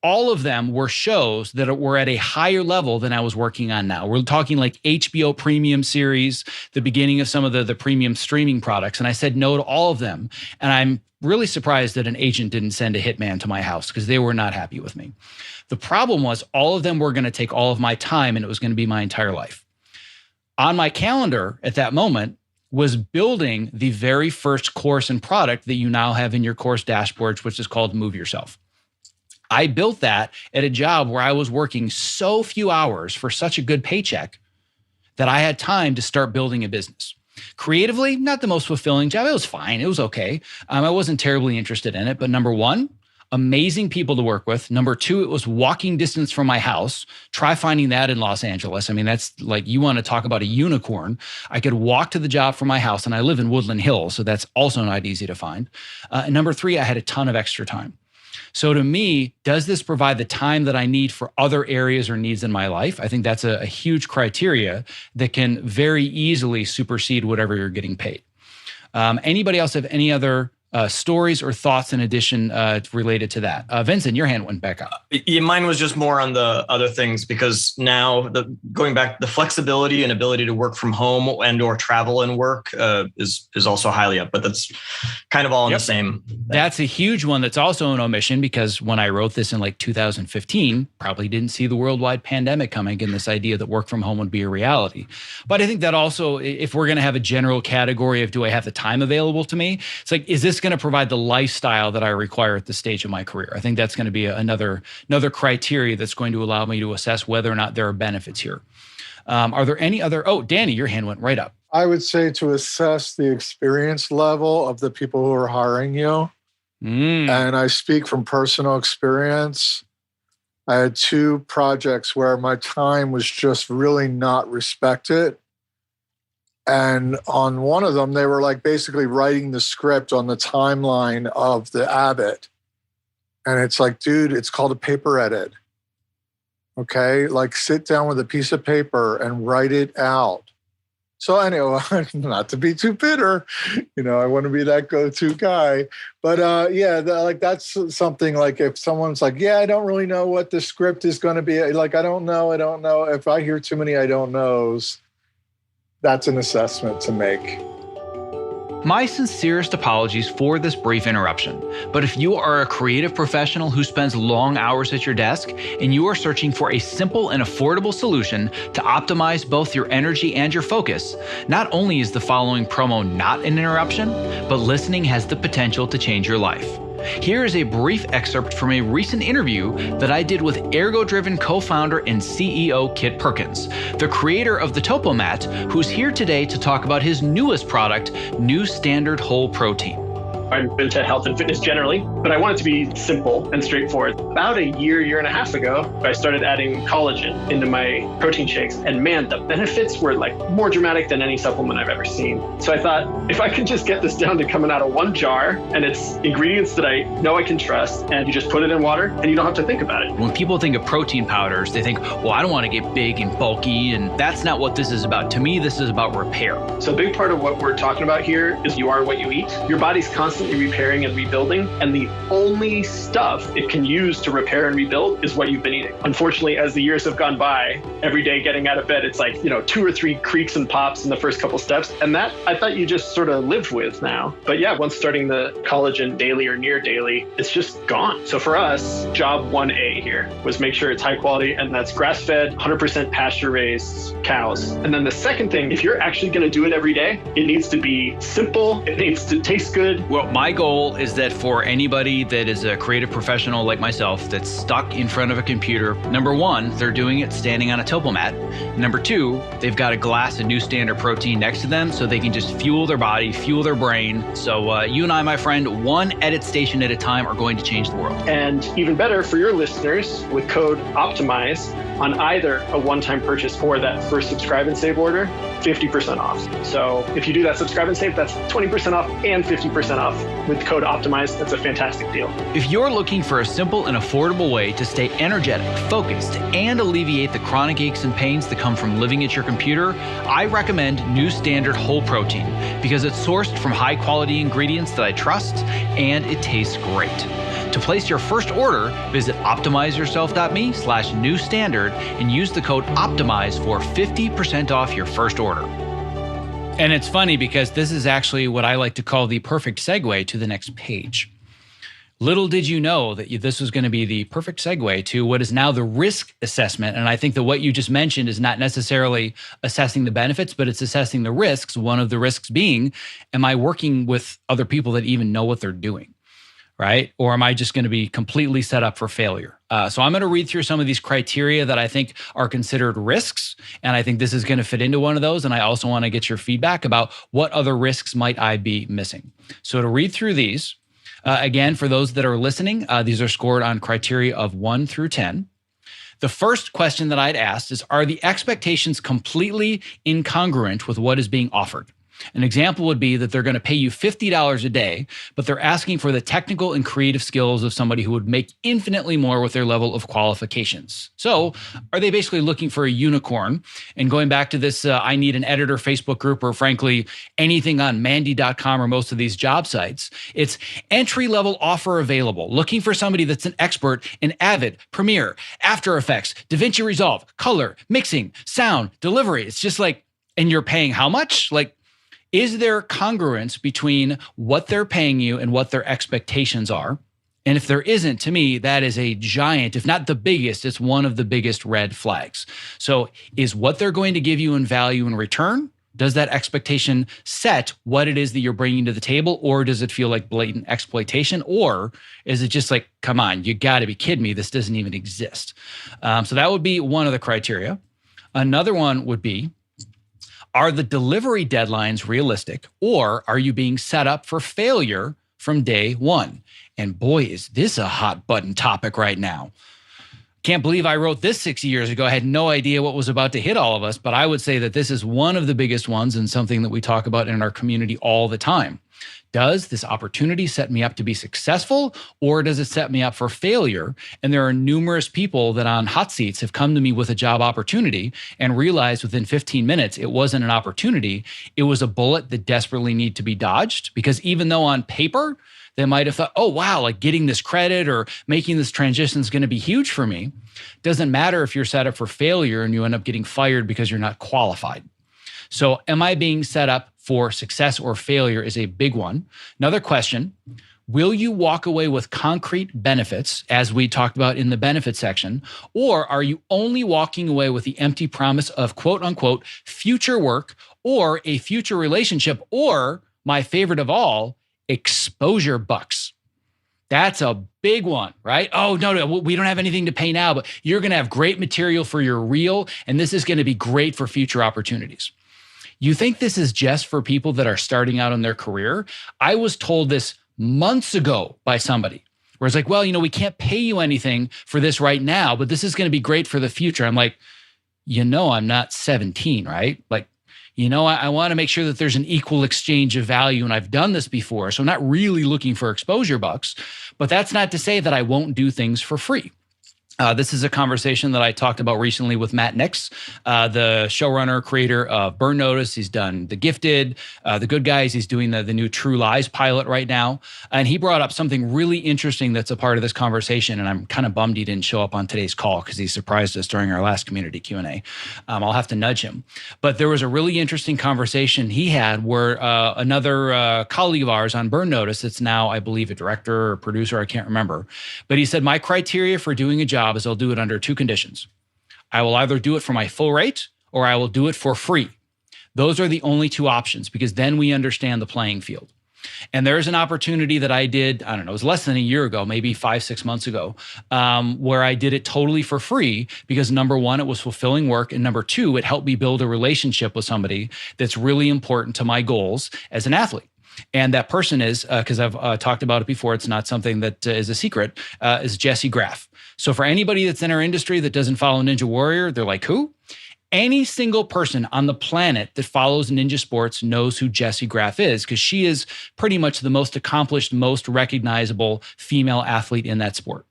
All of them were shows that were at a higher level than I was working on now. We're talking like HBO premium series, the beginning of some of the premium streaming products. And I said no to all of them. And I'm really surprised that an agent didn't send a hitman to my house because they were not happy with me. The problem was all of them were going to take all of my time and it was going to be my entire life. On my calendar at that moment was building the very first course and product that you now have in your course dashboards, which is called Move Yourself. I built that at a job where I was working so few hours for such a good paycheck that I had time to start building a business. Creatively, not the most fulfilling job. It was fine. It was okay. I wasn't terribly interested in it. But number one, amazing people to work with. Number two, it was walking distance from my house. Try finding that in Los Angeles. I mean, that's like, you want to talk about a unicorn. I could walk to the job from my house, and I live in Woodland Hills, so that's also not easy to find. And number three, I had a ton of extra time. So to me, does this provide the time that I need for other areas or needs in my life? I think that's a huge criteria that can very easily supersede whatever you're getting paid. Anybody else have any other stories or thoughts in addition related to that? Vincent, your hand went back up. Yeah, mine was just more on the other things, because now going back, the flexibility and ability to work from home and or travel and work is also highly up, but that's kind of all in the same. That's a huge one that's also an omission, because when I wrote this in like 2015, probably didn't see the worldwide pandemic coming and this idea that work from home would be a reality. But I think that also, if we're going to have a general category of do I have the time available to me, it's like, is this going to provide the lifestyle that I require at this stage of my career? I think that's going to be another criteria that's going to allow me to assess whether or not there are benefits here. Are there any other? Oh, Danny, your hand went right up. I would say to assess the experience level of the people who are hiring you. And I speak from personal experience. I had 2 projects where my time was just really not respected. And on one of them, they were like basically writing the script on the timeline of the Abbott. And it's like, dude, it's called a paper edit. Okay? Like, sit down with a piece of paper and write it out. So anyway, not to be too bitter, I want to be that go-to guy. But that's something like if someone's like, yeah, I don't really know what the script is going to be. Like, I don't know. If I hear too many I don't knows, that's an assessment to make. My sincerest apologies for this brief interruption, but if you are a creative professional who spends long hours at your desk and you are searching for a simple and affordable solution to optimize both your energy and your focus, not only is the following promo not an interruption, but listening has the potential to change your life. Here is a brief excerpt from a recent interview that I did with Ergo-Driven co-founder and CEO Kit Perkins, the creator of the Topomat, who's here today to talk about his newest product, New Standard Whole Protein. I'm into health and fitness generally, but I want it to be simple and straightforward. About a year and a half ago, I started adding collagen into my protein shakes, and man, the benefits were like more dramatic than any supplement I've ever seen. So I thought, if I can just get this down to coming out of one jar, and it's ingredients that I know I can trust, and you just put it in water and you don't have to think about it. When people think of protein powders, they think, well, I don't want to get big and bulky, and that's not what this is about. To me, this is about repair. So a big part of what we're talking about here is you are what you eat. Your body's constantly repairing and rebuilding, and the only stuff it can use to repair and rebuild is what you've been eating. Unfortunately, as the years have gone by, every day getting out of bed, it's like, 2 or 3 creaks and pops in the first couple steps, and that I thought you just sort of lived with now. But yeah, once starting the collagen daily or near daily, it's just gone. So for us, job 1A here was make sure it's high quality, and that's grass-fed, 100% pasture-raised cows. And then the second thing, if you're actually going to do it every day, it needs to be simple, it needs to taste good. Well, my goal is that for anybody anybody that is a creative professional like myself that's stuck in front of a computer, number one, they're doing it standing on a topo mat. Number two, they've got a glass of New Standard protein next to them so they can just fuel their body, fuel their brain. So you and I, my friend, one edit station at a time are going to change the world. And even better for your listeners, with code OPTIMIZE on either a one-time purchase or that first subscribe and save order, 50% off. So if you do that subscribe and save, that's 20% off and 50% off with code OPTIMIZE. That's a fantastic deal. If you're looking for a simple and affordable way to stay energetic, focused, and alleviate the chronic aches and pains that come from living at your computer, I recommend New Standard Whole Protein because it's sourced from high-quality ingredients that I trust, and it tastes great. To place your first order, visit optimizeyourself.me/new standard and use the code OPTIMIZE for 50% off your first order. And it's funny because this is actually what I like to call the perfect segue to the next page. Little did you know that this was going to be the perfect segue to what is now the risk assessment. And I think that what you just mentioned is not necessarily assessing the benefits, but it's assessing the risks. One of the risks being, am I working with other people that even know what they're doing? Right? Or am I just going to be completely set up for failure? So I'm going to read through some of these criteria that I think are considered risks. And I think this is going to fit into one of those. And I also want to get your feedback about what other risks might I be missing. So to read through these, again, for those that are listening, these are scored on criteria of 1 through 10. The first question that I'd asked is, are the expectations completely incongruent with what is being offered? An example would be that they're going to pay you $50 a day, but they're asking for the technical and creative skills of somebody who would make infinitely more with their level of qualifications. So are they basically looking for a unicorn? And going back to this, I need an editor Facebook group, or frankly, anything on Mandy.com or most of these job sites, it's entry-level offer available, looking for somebody that's an expert in Avid, Premiere, After Effects, DaVinci Resolve, color, mixing, sound, delivery. It's just like, and you're paying how much? Like, is there congruence between what they're paying you and what their expectations are? And if there isn't, to me, that is a giant, if not the biggest, it's one of the biggest red flags. So is what they're going to give you in value in return, does that expectation set what it is that you're bringing to the table, or does it feel like blatant exploitation, or is it just like, come on, you got to be kidding me, this doesn't even exist? So that would be one of the criteria. Another one would be, are the delivery deadlines realistic, or are you being set up for failure from day one? And boy, is this a hot button topic right now. Can't believe I wrote this 6 years ago. I had no idea what was about to hit all of us, but I would say that this is one of the biggest ones and something that we talk about in our community all the time. Does this opportunity set me up to be successful, or does it set me up for failure? And there are numerous people that on hot seats have come to me with a job opportunity and realized within 15 minutes it wasn't an opportunity. It was a bullet that desperately needed to be dodged, because even though on paper they might have thought, oh, wow, like getting this credit or making this transition is going to be huge for me. Doesn't matter if you're set up for failure and you end up getting fired because you're not qualified. So am I being set up for success or failure is a big one. Another question, will you walk away with concrete benefits, as we talked about in the benefit section, or are you only walking away with the empty promise of quote unquote future work or a future relationship, or my favorite of all, exposure bucks? That's a big one, right? Oh, no, we don't have anything to pay now, but you're going to have great material for your reel, and this is going to be great for future opportunities. You think this is just for people that are starting out in their career? I was told this months ago by somebody where it's like, well, we can't pay you anything for this right now, but this is going to be great for the future. I'm like, I'm not 17, right? Like, I want to make sure that there's an equal exchange of value, and I've done this before. So I'm not really looking for exposure bucks, but that's not to say that I won't do things for free. This is a conversation that I talked about recently with Matt Nix, the showrunner, creator of Burn Notice. He's done The Gifted, The Good Guys. He's doing the new True Lies pilot right now. And he brought up something really interesting that's a part of this conversation. And I'm kind of bummed he didn't show up on today's call because he surprised us during our last community Q&A. I'll have to nudge him. But there was a really interesting conversation he had where another colleague of ours on Burn Notice, that's now, I believe, a director or producer, I can't remember. But he said, my criteria for doing a job is I'll do it under two conditions. I will either do it for my full rate or I will do it for free. Those are the only two options, because then we understand the playing field. And there's an opportunity that I did, I don't know, it was less than a year ago, maybe 5-6 months ago, where I did it totally for free because number one, it was fulfilling work. And number two, it helped me build a relationship with somebody that's really important to my goals as an athlete. And that person is, because I've talked about it before, it's not something that is a secret, is Jesse Graff. So for anybody that's in our industry that doesn't follow Ninja Warrior, they're like, who? Any single person on the planet that follows ninja sports knows who Jessie Graff is because she is pretty much the most accomplished, most recognizable female athlete in that sport.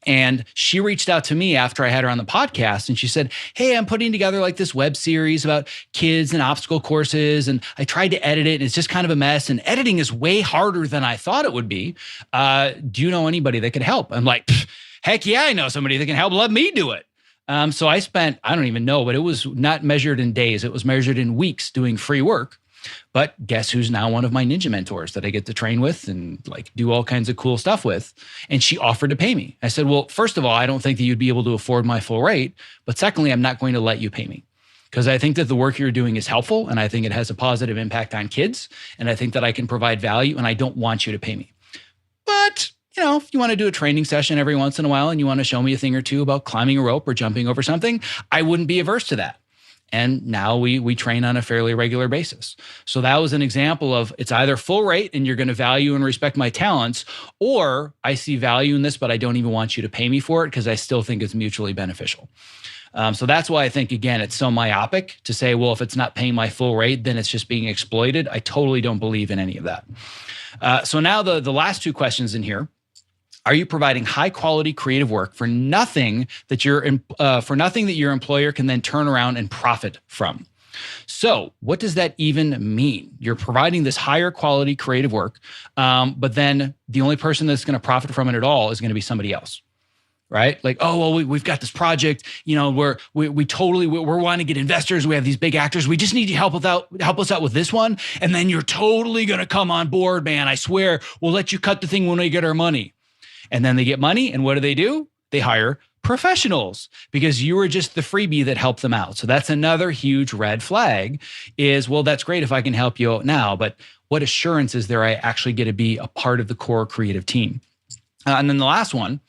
And she reached out to me after I had her on the podcast and she said, hey, I'm putting together like this web series about kids and obstacle courses. And I tried to edit it and it's just kind of a mess. And editing is way harder than I thought it would be. Do you know anybody that could help? I'm like, heck yeah, I know somebody that can help. Let me do it. So I spent, I don't even know, but it was not measured in days. It was measured in weeks doing free work. But guess who's now one of my ninja mentors that I get to train with and like do all kinds of cool stuff with. And she offered to pay me. I said, well, first of all, I don't think that you'd be able to afford my full rate. But secondly, I'm not going to let you pay me because I think that the work you're doing is helpful. And I think it has a positive impact on kids. And I think that I can provide value and I don't want you to pay me. But you know, if you want to do a training session every once in a while and you want to show me a thing or two about climbing a rope or jumping over something, I wouldn't be averse to that. And now we train on a fairly regular basis. So that was an example of it's either full rate and you're going to value and respect my talents, or I see value in this, but I don't even want you to pay me for it because I still think it's mutually beneficial. So that's why I think, again, it's so myopic to say, well, if it's not paying my full rate, then it's just being exploited. I totally don't believe in any of that. So now the last two questions in here. Are you providing high quality creative work for nothing that your employer can then turn around and profit from? So what does that even mean? You're providing this higher quality creative work, but then the only person that's going to profit from it at all is going to be somebody else, right? Like, oh, well, we've got this project, you know, we're wanting to get investors. We have these big actors. We just need you to help us out with this one. And then you're totally going to come on board, man. I swear we'll let you cut the thing when we get our money. And then they get money. And what do? They hire professionals because you were just the freebie that helped them out. So that's another huge red flag is, well, that's great if I can help you out now, but what assurance is there I actually get to be a part of the core creative team? And then the last one,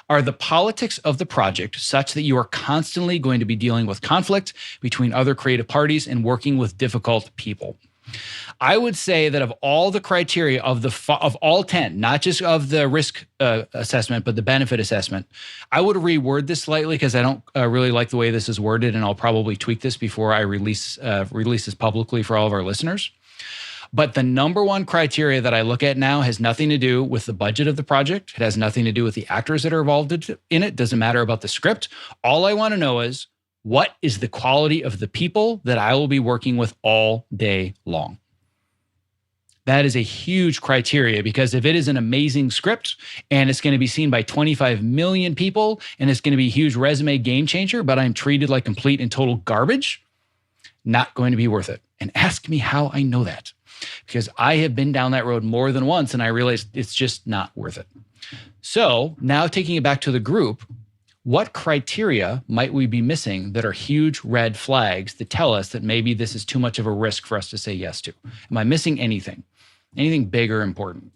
are the politics of the project such that you are constantly going to be dealing with conflict between other creative parties and working with difficult people? I would say that of all the criteria of all 10, not just of the risk assessment, but the benefit assessment, I would reword this slightly because I don't really like the way this is worded, and I'll probably tweak this before I release this publicly for all of our listeners. But the number one criteria that I look at now has nothing to do with the budget of the project. It has nothing to do with the actors that are involved in it. It doesn't matter about the script. All I want to know is, what is the quality of the people that I will be working with all day long? That is a huge criteria because if it is an amazing script and it's going to be seen by 25 million people and it's going to be a huge resume game changer, but I'm treated like complete and total garbage, not going to be worth it. And ask me how I know that, because I have been down that road more than once and I realized it's just not worth it. So now taking it back to the group, what criteria might we be missing that are huge red flags that tell us that maybe this is too much of a risk for us to say yes to? Am I missing anything? Anything big or important?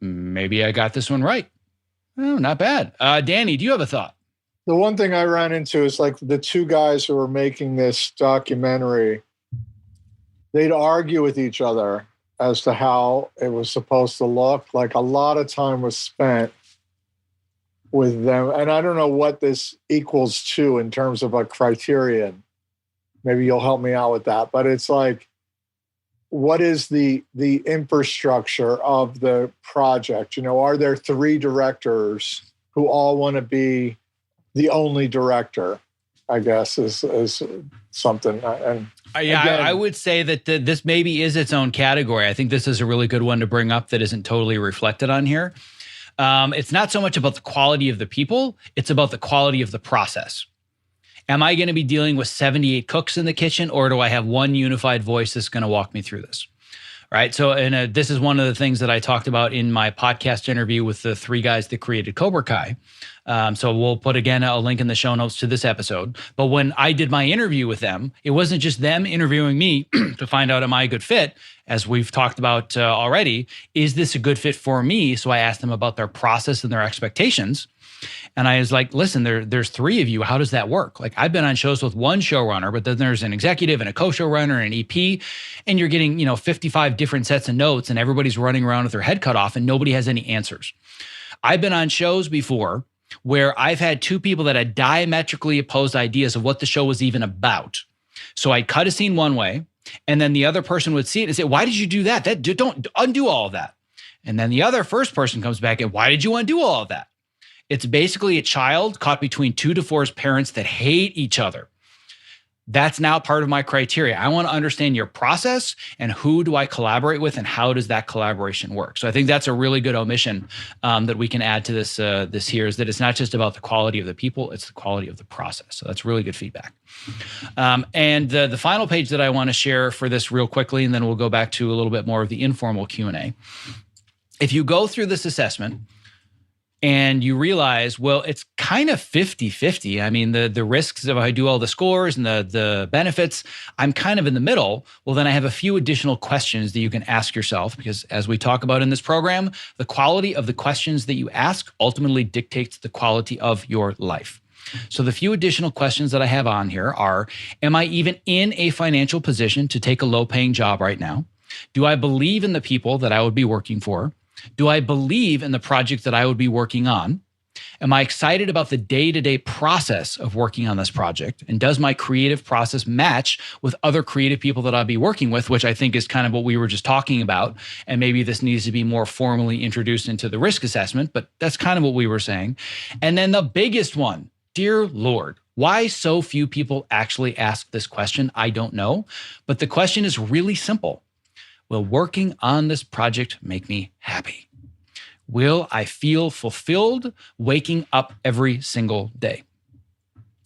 Maybe I got this one right. Oh, not bad. Danny, do you have a thought? The one thing I ran into is like the two guys who were making this documentary, they'd argue with each other as to how it was supposed to look. Like a lot of time was spent with them. And I don't know what this equals to in terms of a criterion. Maybe you'll help me out with that. But it's like, what is the infrastructure of the project? You know, are there 3 directors who all want to be the only director? I guess is something. And yeah, again, I would say that this maybe is its own category. I think this is a really good one to bring up that isn't totally reflected on here. It's not so much about the quality of the people, it's about the quality of the process. Am I going to be dealing with 78 cooks in the kitchen, or do I have one unified voice that's going to walk me through this? right? So, and this is one of the things that I talked about in my podcast interview with the 3 guys that created Cobra Kai. So we'll put, again, a link in the show notes to this episode. But when I did my interview with them, it wasn't just them interviewing me to find out, am I a good fit? As we've talked about already, is this a good fit for me? So I asked them about their process and their expectations. And I was like, listen, there's 3 of you. How does that work? Like, I've been on shows with one showrunner, but then there's an executive and a co-showrunner and an EP, and you're getting, 55 different sets of notes, and everybody's running around with their head cut off and nobody has any answers. I've been on shows before where I've had 2 people that had diametrically opposed ideas of what the show was even about. So I'd cut a scene one way, and then the other person would see it and say, why did you do that? Don't undo all of that. And then the other first person comes back and, why did you undo all of that? It's basically a child caught between 2 divorced parents that hate each other. That's now part of my criteria. I want to understand your process and who do I collaborate with and how does that collaboration work? So I think that's a really good omission that we can add to this here, is that it's not just about the quality of the people, it's the quality of the process. So that's really good feedback. And the final page that I want to share for this real quickly, and then we'll go back to a little bit more of the informal Q&A. If you go through this assessment, and you realize, well, it's kind of 50-50. I mean, the risks if I do all the scores and the benefits, I'm kind of in the middle. Well, then I have a few additional questions that you can ask yourself, because as we talk about in this program, the quality of the questions that you ask ultimately dictates the quality of your life. So the few additional questions that I have on here are, am I even in a financial position to take a low-paying job right now? Do I believe in the people that I would be working for? Do I believe in the project that I would be working on? Am I excited about the day-to-day process of working on this project? And does my creative process match with other creative people that I'll be working with, which I think is kind of what we were just talking about. And maybe this needs to be more formally introduced into the risk assessment, but that's kind of what we were saying. And then the biggest one, dear Lord, why so few people actually ask this question? I don't know. But the question is really simple. Will working on this project make me happy? Will I feel fulfilled waking up every single day?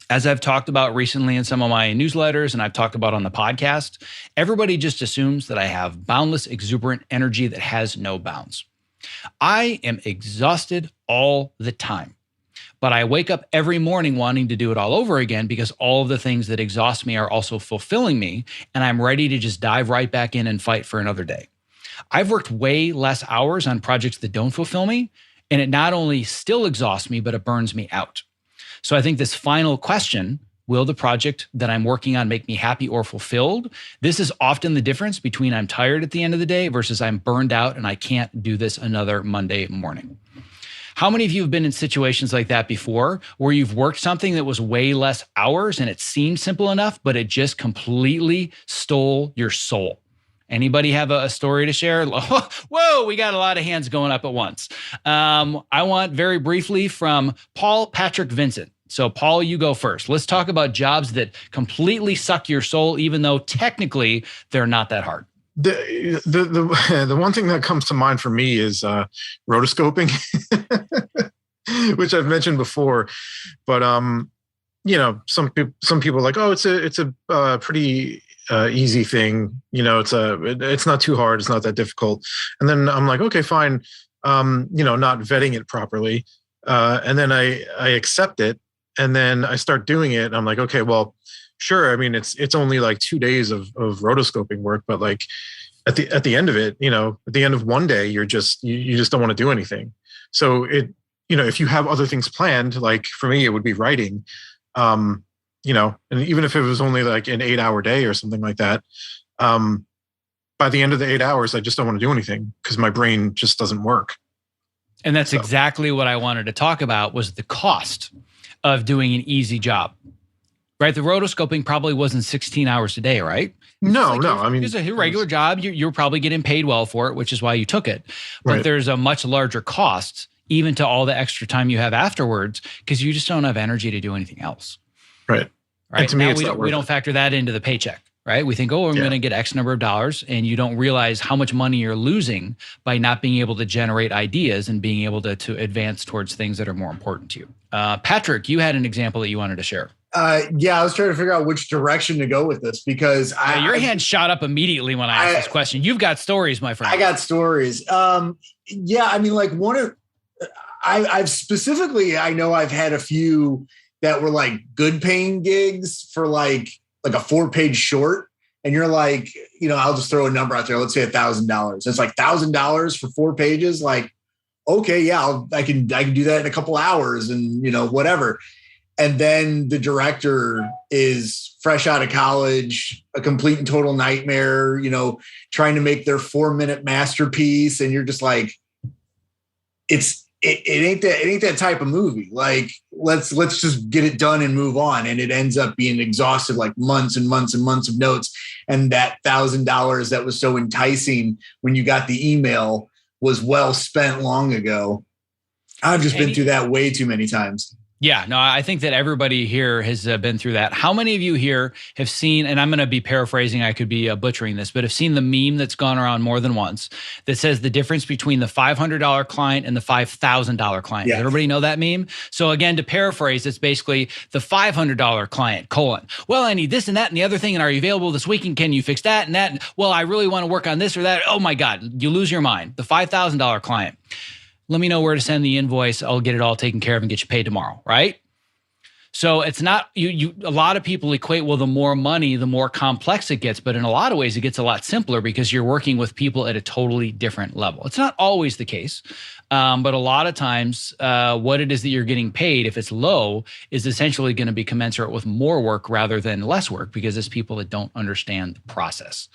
As I've talked about recently in some of my newsletters and I've talked about on the podcast, everybody just assumes that I have boundless, exuberant energy that has no bounds. I am exhausted all the time. But I wake up every morning wanting to do it all over again because all of the things that exhaust me are also fulfilling me, and I'm ready to just dive right back in and fight for another day. I've worked way less hours on projects that don't fulfill me, and it not only still exhausts me, but it burns me out. So I think this final question, will the project that I'm working on make me happy or fulfilled? This is often the difference between I'm tired at the end of the day versus I'm burned out and I can't do this another Monday morning. How many of you have been in situations like that before, where you've worked something that was way less hours and it seemed simple enough, but it just completely stole your soul? Anybody have a story to share? Whoa, we got a lot of hands going up at once. I want very briefly from Paul Patrick Vincent. So Paul, you go first. Let's talk about jobs that completely suck your soul, even though technically they're not that hard. The one thing that comes to mind for me is rotoscoping, which I've mentioned before. But some people are like, oh, it's a pretty easy thing. It's not too hard. It's not that difficult. And then I'm like, okay, fine. Not vetting it properly, and then I accept it, and then I start doing it. And I'm like, okay, well. Sure. I mean, it's only like 2 days of rotoscoping work, but like at the end of it, at the end of one day, you just don't want to do anything. So if you have other things planned, like for me, it would be writing, and even if it was only like an 8-hour day or something like that, by the end of the 8 hours, I just don't want to do anything because my brain just doesn't work. And that's exactly what I wanted to talk about, was the cost of doing an easy job. Right, the rotoscoping probably wasn't 16 hours a day, right? No. I mean, it's a regular job. You're probably getting paid well for it, which is why you took it. But right. There's a much larger cost, even to all the extra time you have afterwards, because you just don't have energy to do anything else. Right. And to me, we don't factor that into the paycheck, right? We think, I'm going to get X number of dollars, and you don't realize how much money you're losing by not being able to generate ideas and being able to advance towards things that are more important to you. Patrick, you had an example that you wanted to share. Yeah, I was trying to figure out which direction to go with this because your hand shot up immediately when I asked this question. You've got stories, my friend. I got stories. Yeah, I mean, like I've specifically, I know I've had a few that were like good paying gigs for like a 4-page short. And you're like, I'll just throw a number out there. Let's say $1,000. It's like $1,000 for 4 pages. Like, okay, yeah, I can do that in a couple hours and, whatever. And then the director is fresh out of college, a complete and total nightmare, trying to make their 4-minute masterpiece. And you're just like, it ain't that type of movie. Like, let's just get it done and move on. And it ends up being exhausted, like months and months and months of notes. And that $1,000 that was so enticing when you got the email was well spent long ago. I've just been through that way too many times. Yeah, no, I think that everybody here has been through that. How many of you here have seen, and I'm going to be paraphrasing, I could be butchering this, but have seen the meme that's gone around more than once that says the difference between the $500 client and the $5,000 client? Yeah. Does everybody know that meme? So again, to paraphrase, it's basically the $500 client, : well, I need this and that and the other thing, and are you available this weekend? Can you fix that and that? And, well, I really want to work on this or that. Oh my God, you lose your mind. The $5,000 client. Let me know where to send the invoice. I'll get it all taken care of and get you paid tomorrow, right? So it's not, a lot of people equate, well, the more money, the more complex it gets. But in a lot of ways, it gets a lot simpler because you're working with people at a totally different level. It's not always the case. But a lot of times, what it is that you're getting paid, if it's low, is essentially going to be commensurate with more work rather than less work because it's people that don't understand the process.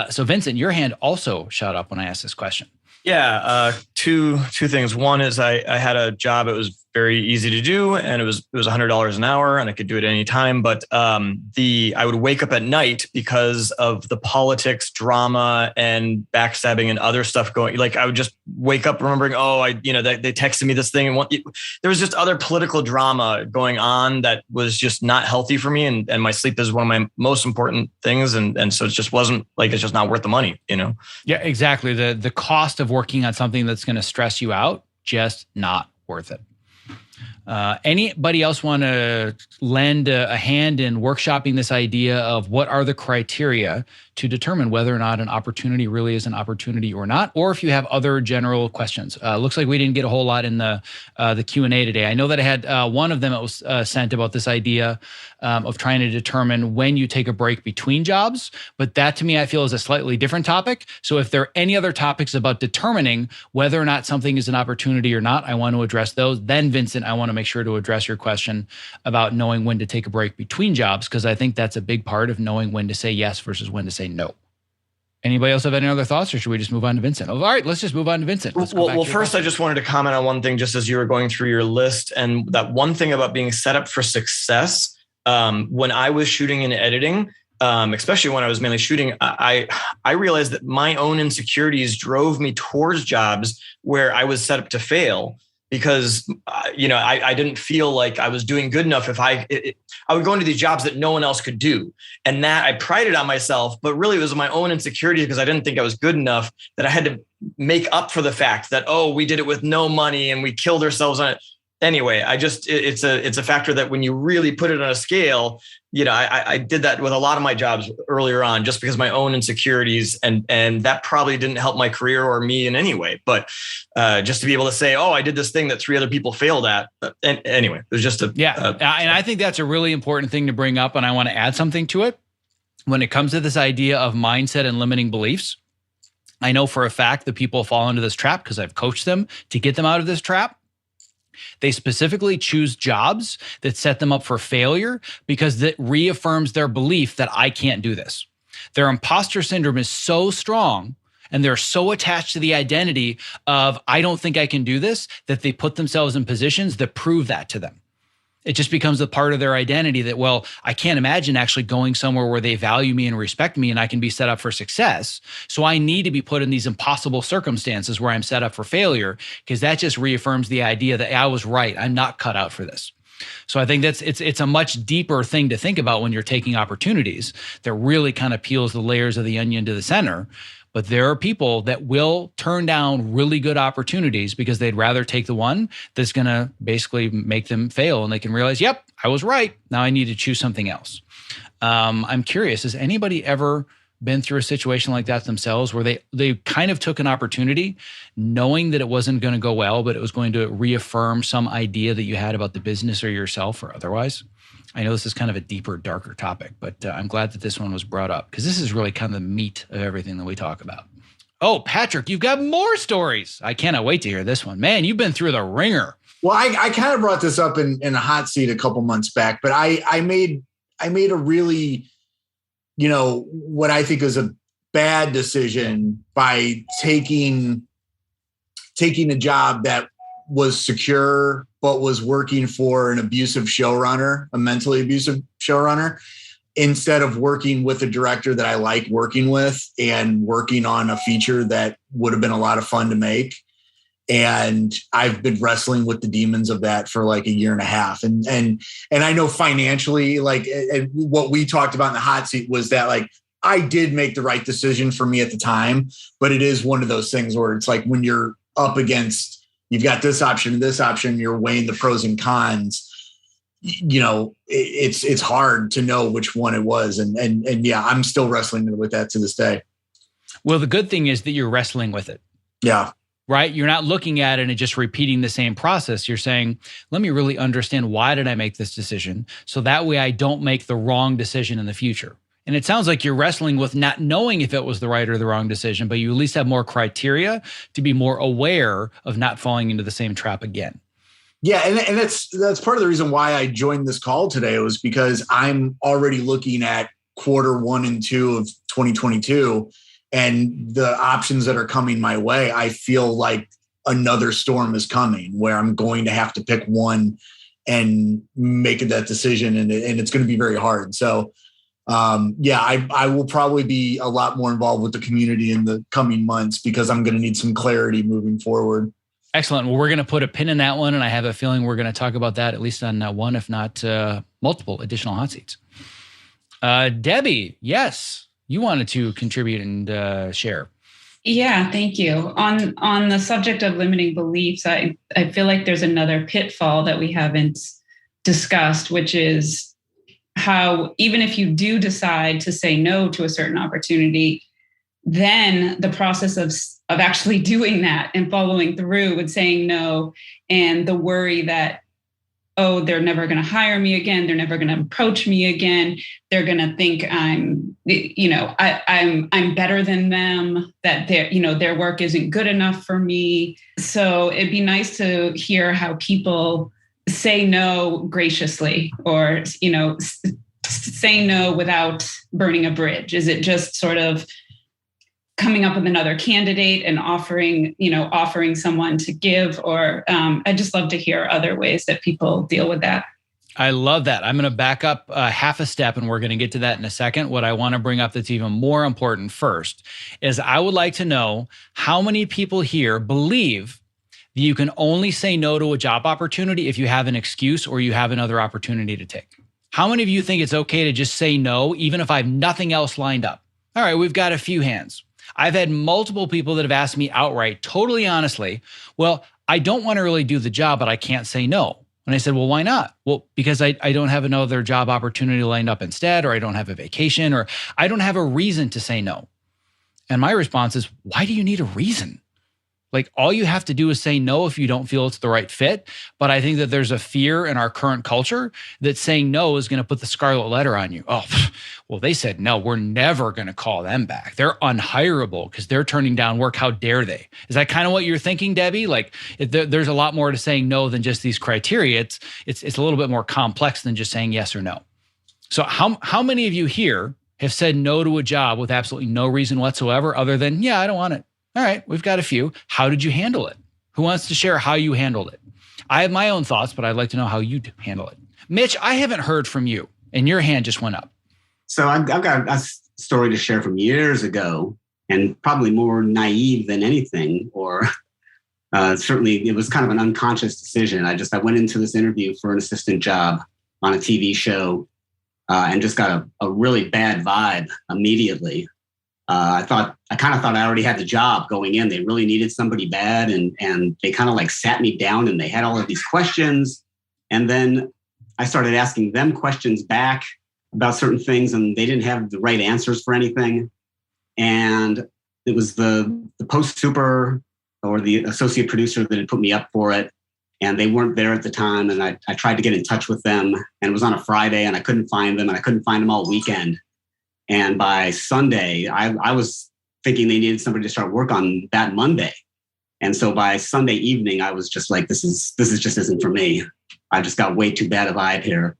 So Vincent, your hand also shot up when I asked this question. Yeah, two things. One is I had a job. It was very easy to do, and it was $100 an hour, and I could do it any time. But I would wake up at night because of the politics, drama, and backstabbing and other stuff going. Like I would just wake up remembering, they texted me this thing, and there was just other political drama going on that was just not healthy for me. And my sleep is one of my most important things, and so it just wasn't like it's just not worth the money, Yeah, exactly. The cost of working on something that's going to stress you out, just not worth it. Anybody else want to lend a hand in workshopping this idea of what are the criteria to determine whether or not an opportunity really is an opportunity or not, or if you have other general questions? Looks like we didn't get a whole lot in the Q&A today. I know that I had one of them that was sent about this idea of trying to determine when you take a break between jobs, but that to me I feel is a slightly different topic. So if there are any other topics about determining whether or not something is an opportunity or not, I want to address those. Then Vincent, I want to make sure to address your question about knowing when to take a break between jobs, because I think that's a big part of knowing when to say yes versus when to say no. Anybody else have any other thoughts, or should we just move on to Vincent? All right, let's just move on to Vincent. Well, first, I just wanted to comment on one thing just as you were going through your list, and that one thing about being set up for success. When I was shooting and editing, especially when I was mainly shooting, I realized that my own insecurities drove me towards jobs where I was set up to fail. Because, I didn't feel like I was doing good enough if I would go into these jobs that no one else could do. And that I prided on myself, but really it was my own insecurity because I didn't think I was good enough that I had to make up for the fact that, we did it with no money and we killed ourselves on it. Anyway, it's a factor that when you really put it on a scale, I did that with a lot of my jobs earlier on just because my own insecurities and that probably didn't help my career or me in any way. But just to be able to say, I did this thing that 3 other people failed at. And anyway, it was just and I think that's a really important thing to bring up. And I want to add something to it when it comes to this idea of mindset and limiting beliefs. I know for a fact that people fall into this trap because I've coached them to get them out of this trap. They specifically choose jobs that set them up for failure because that reaffirms their belief that I can't do this. Their imposter syndrome is so strong and they're so attached to the identity of I don't think I can do this that they put themselves in positions that prove that to them. It just becomes a part of their identity that, I can't imagine actually going somewhere where they value me and respect me and I can be set up for success. So I need to be put in these impossible circumstances where I'm set up for failure because that just reaffirms the idea that I was right. I'm not cut out for this. So I think it's a much deeper thing to think about when you're taking opportunities that really kind of peels the layers of the onion to the center. But there are people that will turn down really good opportunities because they'd rather take the one that's going to basically make them fail, and they can realize, yep, I was right. Now I need to choose something else. I'm curious, has anybody ever been through a situation like that themselves where they kind of took an opportunity knowing that it wasn't going to go well, but it was going to reaffirm some idea that you had about the business or yourself or otherwise? I know this is kind of a deeper, darker topic, but I'm glad that this one was brought up because this is really kind of the meat of everything that we talk about. Oh, Patrick, you've got more stories. I cannot wait to hear this one. Man, you've been through the ringer. Well, I kind of brought this up in a hot seat a couple months back, but I made a really, what I think is a bad decision by taking a job that was secure, but was working for an abusive showrunner, a mentally abusive showrunner, instead of working with a director that I like working with and working on a feature that would have been a lot of fun to make. And I've been wrestling with the demons of that for like a year and a half. And I know financially, like what we talked about in the hot seat was that like, I did make the right decision for me at the time, but it is one of those things where it's like when you're up against, you've got this option and this option, you're weighing the pros and cons, it's hard to know which one it was. And yeah, I'm still wrestling with that to this day. Well, the good thing is that you're wrestling with it. Yeah. Right? You're not looking at it and just repeating the same process. You're saying, let me really understand why did I make this decision? So that way I don't make the wrong decision in the future. And it sounds like you're wrestling with not knowing if it was the right or the wrong decision, but you at least have more criteria to be more aware of not falling into the same trap again. Yeah. And that's part of the reason why I joined this call today was because I'm already looking at quarter 1 and 2 of 2022. And the options that are coming my way, I feel like another storm is coming where I'm going to have to pick one and make that decision. And it's going to be very hard. So, I will probably be a lot more involved with the community in the coming months because I'm going to need some clarity moving forward. Excellent. Well, we're going to put a pin in that one. And I have a feeling we're going to talk about that at least on one, if not multiple additional hot seats. Debbie, yes. You wanted to contribute and share. Yeah, thank you. On the subject of limiting beliefs, I feel like there's another pitfall that we haven't discussed, which is how even if you do decide to say no to a certain opportunity, then the process of actually doing that and following through with saying no and the worry that, oh, they're never going to hire me again. They're never going to approach me again. They're going to think I'm better than them, that their work isn't good enough for me. So it'd be nice to hear how people say no graciously or, say no without burning a bridge. Is it just sort of coming up with another candidate and offering someone to give, or I'd just love to hear other ways that people deal with that. I love that. I'm going to back up half a step and we're going to get to that in a second. What I want to bring up that's even more important first is I would like to know how many people here believe that you can only say no to a job opportunity if you have an excuse or you have another opportunity to take. How many of you think it's okay to just say no, even if I have nothing else lined up? All right, we've got a few hands. I've had multiple people that have asked me outright, totally honestly, well, I don't want to really do the job, but I can't say no. And I said, well, why not? Well, because I don't have another job opportunity lined up instead, or I don't have a vacation, or I don't have a reason to say no. And my response is, why do you need a reason? Like, all you have to do is say no if you don't feel it's the right fit. But I think that there's a fear in our current culture that saying no is going to put the scarlet letter on you. Oh, well, they said no, we're never going to call them back. They're unhireable because they're turning down work. How dare they? Is that kind of what you're thinking, Debbie? Like, there's a lot more to saying no than just these criteria. It's a little bit more complex than just saying yes or no. So how many of you here have said no to a job with absolutely no reason whatsoever other than, yeah, I don't want it? All right, we've got a few. How did you handle it? Who wants to share how you handled it? I have my own thoughts, but I'd like to know how you handle it. Mitch, I haven't heard from you, and your hand just went up. So I've got a story to share from years ago, and probably more naive than anything, or certainly it was kind of an unconscious decision. I went into this interview for an assistant job on a TV show and just got a really bad vibe immediately. I kind of thought I already had the job going in. They really needed somebody bad. And they kind of like sat me down and they had all of these questions. And then I started asking them questions back about certain things, and they didn't have the right answers for anything. And it was the post super or the associate producer that had put me up for it. And they weren't there at the time. And I tried to get in touch with them, and it was on a Friday, and I couldn't find them, and I couldn't find them all weekend. And by Sunday, I was thinking they needed somebody to start work on that Monday. And so by Sunday evening, I was just like, this is just isn't for me. I just got way too bad a vibe here.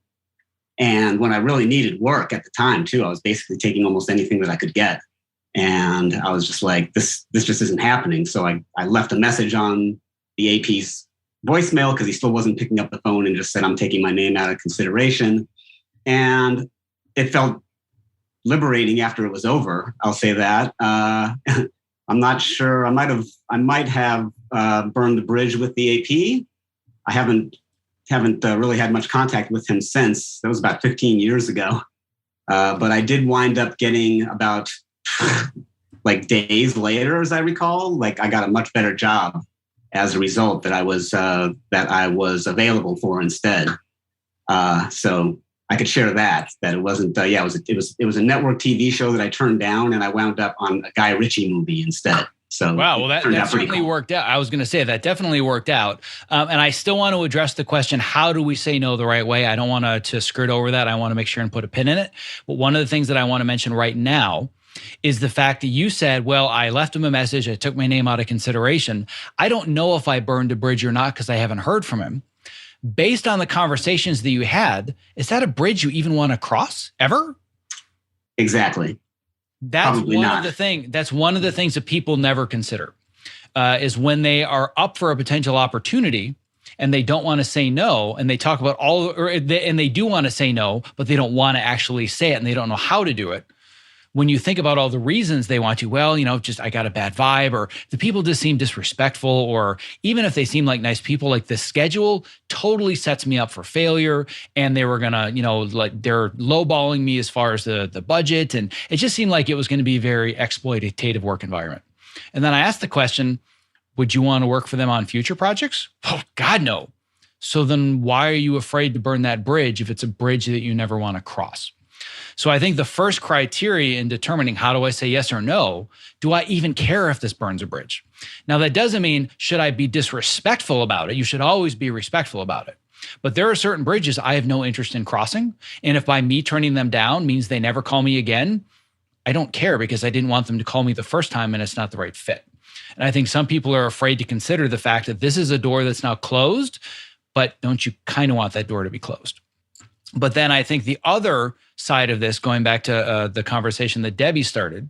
And when I really needed work at the time too, I was basically taking almost anything that I could get. And I was just like, this just isn't happening. So I left a message on the AP's voicemail because he still wasn't picking up the phone, and just said, I'm taking my name out of consideration. And it felt liberating after it was over. I'll say that. I'm not sure. I might have burned the bridge with the AP. I haven't really had much contact with him since. That was about 15 years ago. But I did wind up getting about like days later, as I recall, like I got a much better job as a result that I was available for instead. So I could share that it wasn't. It was a network TV show that I turned down, and I wound up on a Guy Ritchie movie instead. So wow, well that certainly cool. worked out. I was going to say that definitely worked out. And I still want to address the question: how do we say no the right way? I don't want to skirt over that. I want to make sure and put a pin in it. But one of the things that I want to mention right now is the fact that you said, well, I left him a message. I took my name out of consideration. I don't know if I burned a bridge or not because I haven't heard from him. Based on the conversations that you had, is that a bridge you even want to cross ever? Exactly. That's Probably one not. of the things. That's one of the things that people never consider is when they are up for a potential opportunity and they don't want to say no, and they talk about and they do want to say no, but they don't want to actually say it, and they don't know how to do it. When you think about all the reasons they want to, well, just I got a bad vibe, or the people just seem disrespectful, or even if they seem like nice people, like the schedule totally sets me up for failure, and they were gonna, like they're lowballing me as far as the budget, and it just seemed like it was going to be a very exploitative work environment. And then I asked the question, would you want to work for them on future projects? Oh, God, no. So then why are you afraid to burn that bridge if it's a bridge that you never want to cross? So I think the first criteria in determining how do I say yes or no, do I even care if this burns a bridge? Now, that doesn't mean should I be disrespectful about it? You should always be respectful about it. But there are certain bridges I have no interest in crossing. And if by me turning them down means they never call me again, I don't care because I didn't want them to call me the first time and it's not the right fit. And I think some people are afraid to consider the fact that this is a door that's now closed, but don't you kind of want that door to be closed? But then I think the other side of this, going back to the conversation that Debbie started,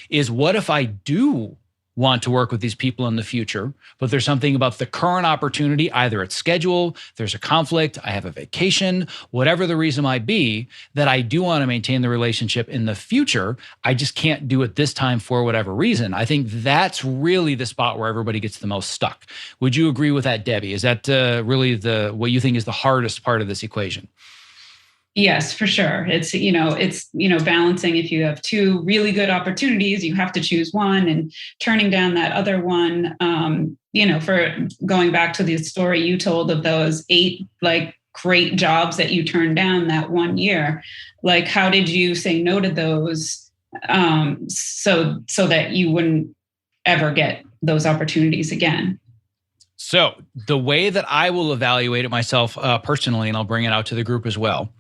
is what if I do want to work with these people in the future, but there's something about the current opportunity, either it's schedule, there's a conflict, I have a vacation, whatever the reason might be, that I do want to maintain the relationship in the future. I just can't do it this time for whatever reason. I think that's really the spot where everybody gets the most stuck. Would you agree with that, Debbie? Is that really what you think is the hardest part of this equation? Yes, for sure. It's balancing. If you have two really good opportunities, you have to choose one, and turning down that other one, for going back to the story you told of those 8 great jobs that you turned down that 1 year, like how did you say no to those so that you wouldn't ever get those opportunities again? So the way that I will evaluate it myself personally, and I'll bring it out to the group as well,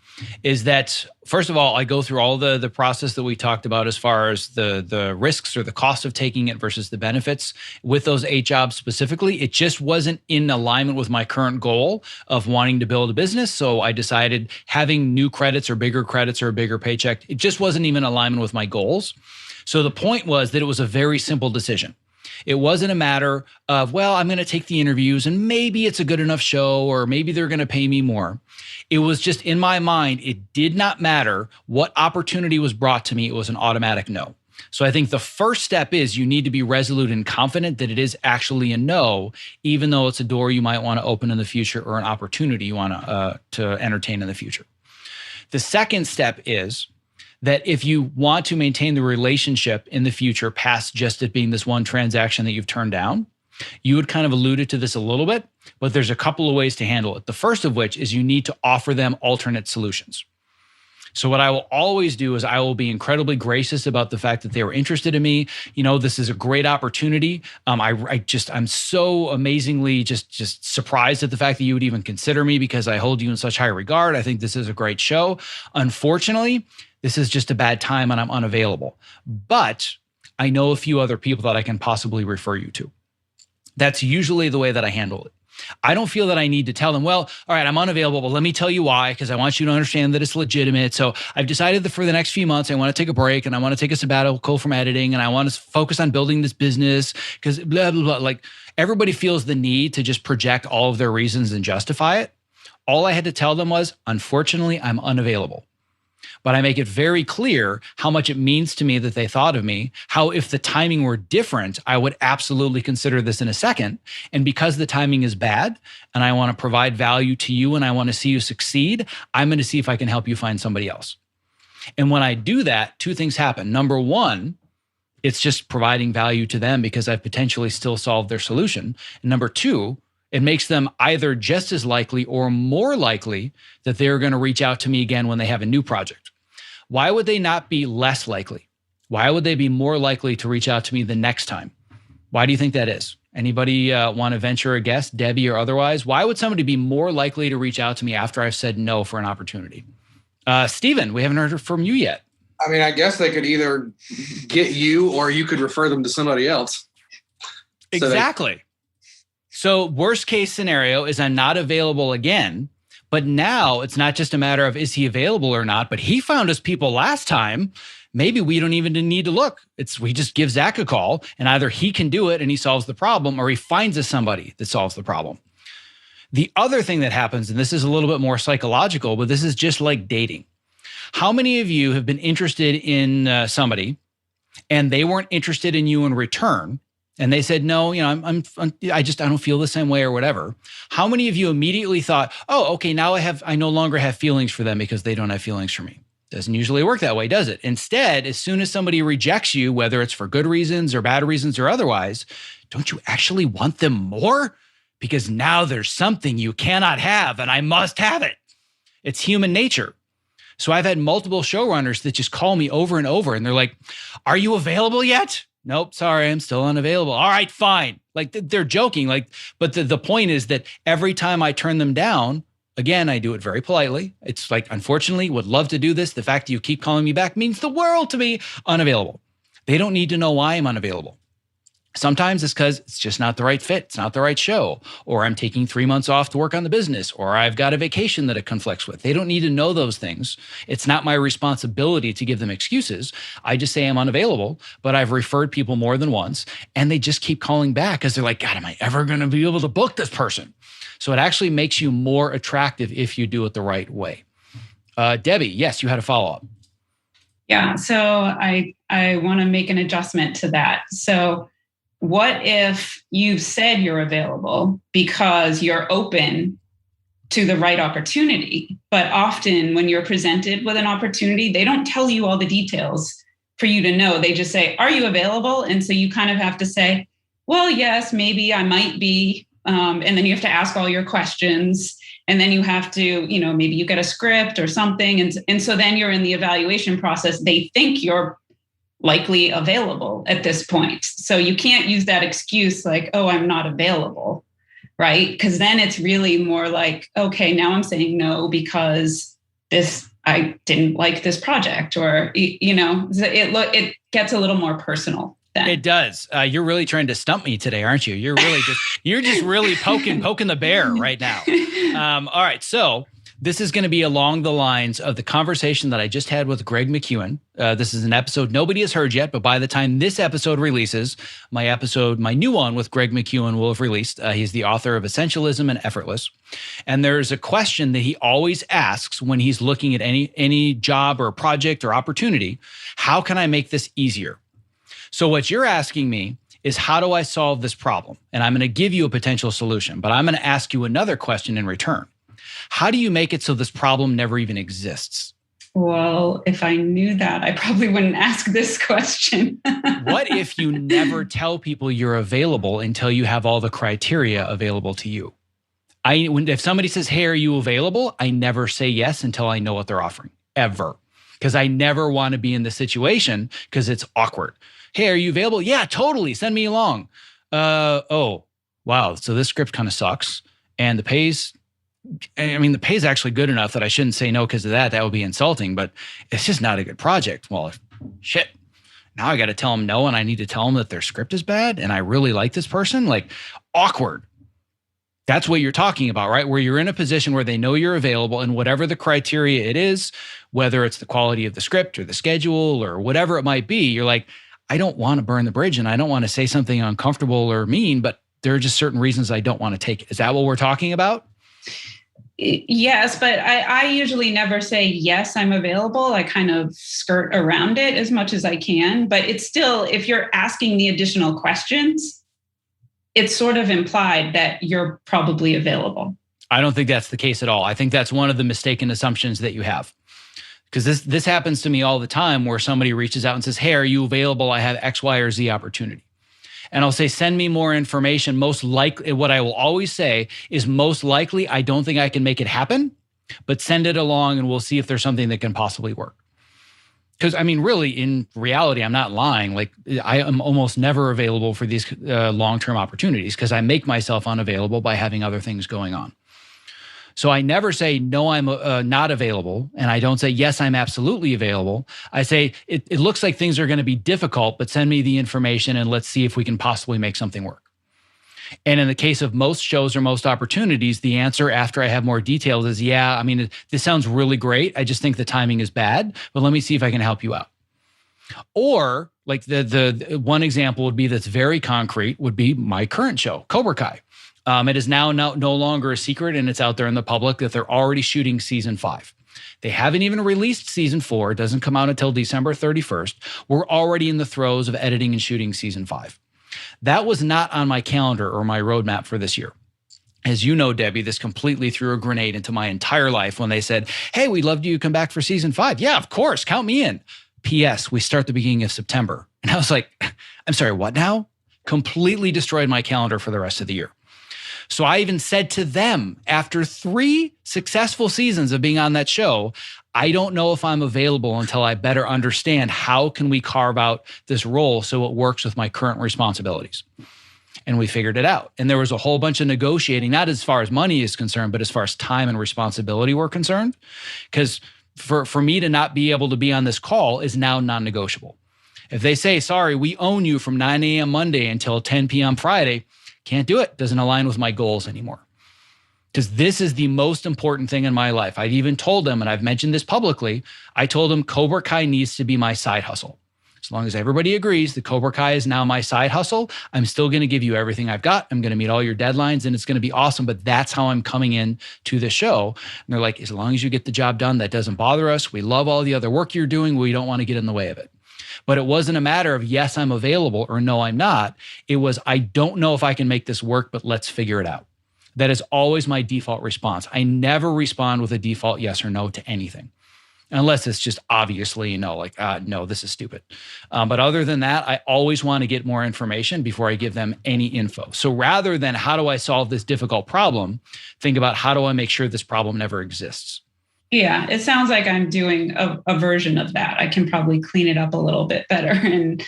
is that, first of all, I go through all the process that we talked about as far as the risks or the cost of taking it versus the benefits. With those 8 jobs specifically, it just wasn't in alignment with my current goal of wanting to build a business. So I decided having new credits or a bigger paycheck, it just wasn't even in alignment with my goals. So the point was that it was a very simple decision. It wasn't a matter of, well, I'm going to take the interviews and maybe it's a good enough show or maybe they're going to pay me more. It was just in my mind, it did not matter what opportunity was brought to me. It was an automatic no. So I think the first step is you need to be resolute and confident that it is actually a no, even though it's a door you might want to open in the future or an opportunity you want to entertain in the future. The second step is that if you want to maintain the relationship in the future past just it being this one transaction that you've turned down, you had kind of alluded to this a little bit, but there's a couple of ways to handle it. The first of which is you need to offer them alternate solutions. So what I will always do is I will be incredibly gracious about the fact that they were interested in me. This is a great opportunity. I'm so amazingly just surprised at the fact that you would even consider me because I hold you in such high regard. I think this is a great show. Unfortunately, this is just a bad time and I'm unavailable. But I know a few other people that I can possibly refer you to. That's usually the way that I handle it. I don't feel that I need to tell them, well, all right, I'm unavailable, but let me tell you why, because I want you to understand that it's legitimate. So I've decided that for the next few months, I want to take a break and I want to take a sabbatical from editing and I want to focus on building this business because blah, blah, blah. Like everybody feels the need to just project all of their reasons and justify it. All I had to tell them was, unfortunately, I'm unavailable. But I make it very clear how much it means to me that they thought of me, how if the timing were different, I would absolutely consider this in a second. And because the timing is bad and I want to provide value to you and I want to see you succeed, I'm going to see if I can help you find somebody else. And when I do that, two things happen. Number one, it's just providing value to them because I've potentially still solved their solution. And number two, it makes them either just as likely or more likely that they're going to reach out to me again when they have a new project. Why would they not be less likely? Why would they be more likely to reach out to me the next time? Why do you think that is? Anybody want to venture a guess, Debbie or otherwise? Why would somebody be more likely to reach out to me after I've said no for an opportunity? Stephen, we haven't heard from you yet. I mean, I guess they could either get you or you could refer them to somebody else. Exactly. So worst case scenario is I'm not available again. But now it's not just a matter of is he available or not, but he found us people last time. Maybe we don't even need to look. We just give Zach a call and either he can do it and he solves the problem or he finds us somebody that solves the problem. The other thing that happens, and this is a little bit more psychological, but this is just like dating. How many of you have been interested in somebody and they weren't interested in you in return? And they said, no, I don't feel the same way or whatever. How many of you immediately thought, oh, okay, now I no longer have feelings for them because they don't have feelings for me? Doesn't usually work that way, does it? Instead, as soon as somebody rejects you, whether it's for good reasons or bad reasons or otherwise, don't you actually want them more? Because now there's something you cannot have and I must have it. It's human nature. So I've had multiple showrunners that just call me over and over and they're like, are you available yet? Nope, sorry, I'm still unavailable. All right, fine. Like they're joking. But the point is that every time I turn them down, again, I do it very politely. It's like, unfortunately, would love to do this. The fact that you keep calling me back means the world to me. Unavailable. They don't need to know why I'm unavailable. Sometimes it's because it's just not the right fit. It's not the right show. Or I'm taking 3 months off to work on the business. Or I've got a vacation that it conflicts with. They don't need to know those things. It's not my responsibility to give them excuses. I just say I'm unavailable, but I've referred people more than once. And they just keep calling back because they're like, God, am I ever going to be able to book this person? So it actually makes you more attractive if you do it the right way. Debbie, yes, you had a follow-up. Yeah, so I want to make an adjustment to that. So what if you've said you're available because you're open to the right opportunity? But often when you're presented with an opportunity, they don't tell you all the details for you to know. They just say, are you available? And so you kind of have to say, well, yes, maybe I might be. And then you have to ask all your questions. And then you have to, maybe you get a script or something. And so then you're in the evaluation process. They think you're likely available at this point. So you can't use that excuse like, oh, I'm not available, right? Because then it's really more like, okay, now I'm saying no because I didn't like this project, or, it gets a little more personal. Then. It does. You're really trying to stump me today, aren't you? You're just really poking the bear right now. All right. So this is going to be along the lines of the conversation that I just had with Greg McKeown. This is an episode nobody has heard yet, but by the time this episode releases, my new one with Greg McKeown will have released. He's the author of Essentialism and Effortless. And there's a question that he always asks when he's looking at any job or project or opportunity. How can I make this easier? So what you're asking me is, how do I solve this problem? And I'm going to give you a potential solution, but I'm going to ask you another question in return. How do you make it so this problem never even exists? Well, if I knew that, I probably wouldn't ask this question. What if you never tell people you're available until you have all the criteria available to you? If somebody says, hey, are you available? I never say yes until I know what they're offering, ever. Because I never want to be in the situation because it's awkward. Hey, are you available? Yeah, totally. Send me along. Oh, wow. So this script kind of sucks. And the pay's actually good enough that I shouldn't say no because of that. That would be insulting, but it's just not a good project. Well, shit. Now I got to tell them no, and I need to tell them that their script is bad and I really like this person. Like, awkward. That's what you're talking about, right? Where you're in a position where they know you're available and whatever the criteria it is, whether it's the quality of the script or the schedule or whatever it might be, you're like, I don't want to burn the bridge and I don't want to say something uncomfortable or mean, but there are just certain reasons I don't want to take it. Is that what we're talking about? Yes, but I usually never say, yes, I'm available. I kind of skirt around it as much as I can. But it's still, if you're asking the additional questions, it's sort of implied that you're probably available. I don't think that's the case at all. I think that's one of the mistaken assumptions that you have. Because this happens to me all the time where somebody reaches out and says, hey, are you available? I have X, Y, or Z opportunity. And I'll say, send me more information. Most likely, what I will always say is most likely, I don't think I can make it happen, but send it along and we'll see if there's something that can possibly work. Because I mean, really, in reality, I'm not lying. Like, I am almost never available for these long-term opportunities because I make myself unavailable by having other things going on. So I never say, no, I'm not available. And I don't say, yes, I'm absolutely available. I say, it looks like things are going to be difficult, but send me the information and let's see if we can possibly make something work. And in the case of most shows or most opportunities, the answer after I have more details is, yeah, I mean, this sounds really great. I just think the timing is bad, but let me see if I can help you out. Or like the one example would be that's very concrete would be my current show, Cobra Kai. It is now no longer a secret and it's out there in the public that they're already shooting season 5. They haven't even released season 4. It doesn't come out until December 31st. We're already in the throes of editing and shooting season 5. That was not on my calendar or my roadmap for this year. As you know, Debbie, this completely threw a grenade into my entire life when they said, hey, we'd love you to come back for season 5. Yeah, of course, count me in. P.S. We start the beginning of September. And I was like, I'm sorry, what now? Completely destroyed my calendar for the rest of the year. So I even said to them, after 3 successful seasons of being on that show, I don't know if I'm available until I better understand how can we carve out this role so it works with my current responsibilities. And we figured it out. And there was a whole bunch of negotiating, not as far as money is concerned, but as far as time and responsibility were concerned. Because for me to not be able to be on this call is now non-negotiable. If they say, sorry, we own you from 9 a.m. Monday until 10 p.m. Friday, can't do it. Doesn't align with my goals anymore. Because this is the most important thing in my life. I've even told them, and I've mentioned this publicly, I told them Cobra Kai needs to be my side hustle. As long as everybody agrees that Cobra Kai is now my side hustle, I'm still going to give you everything I've got. I'm going to meet all your deadlines and it's going to be awesome. But that's how I'm coming in to the show. And they're like, as long as you get the job done, that doesn't bother us. We love all the other work you're doing. We don't want to get in the way of it. But it wasn't a matter of, yes, I'm available or no, I'm not. It was, I don't know if I can make this work, but let's figure it out. That is always my default response. I never respond with a default yes or no to anything. Unless it's just obviously, like, no, this is stupid. But other than that, I always want to get more information before I give them any info. So rather than how do I solve this difficult problem, think about how do I make sure this problem never exists. Yeah, it sounds like I'm doing a version of that. I can probably clean it up a little bit better and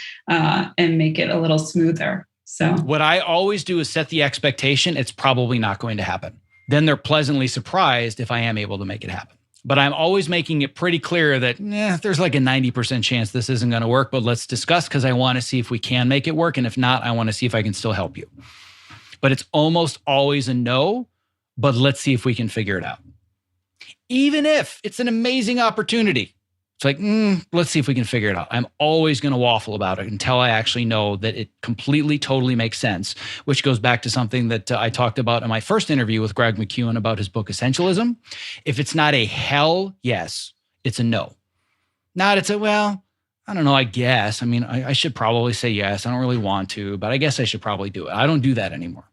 make it a little smoother. So what I always do is set the expectation it's probably not going to happen. Then they're pleasantly surprised if I am able to make it happen. But I'm always making it pretty clear that there's like a 90% chance this isn't going to work, but let's discuss because I want to see if we can make it work. And if not, I want to see if I can still help you. But it's almost always a no, but let's see if we can figure it out. Even if it's an amazing opportunity, it's like, let's see if we can figure it out. I'm always going to waffle about it until I actually know that it completely, totally makes sense, which goes back to something that I talked about in my first interview with Greg McKeown about his book, Essentialism. If it's not a hell yes, it's a no. Not it's a, well, I don't know, I guess. I mean, I should probably say yes. I don't really want to, but I guess I should probably do it. I don't do that anymore.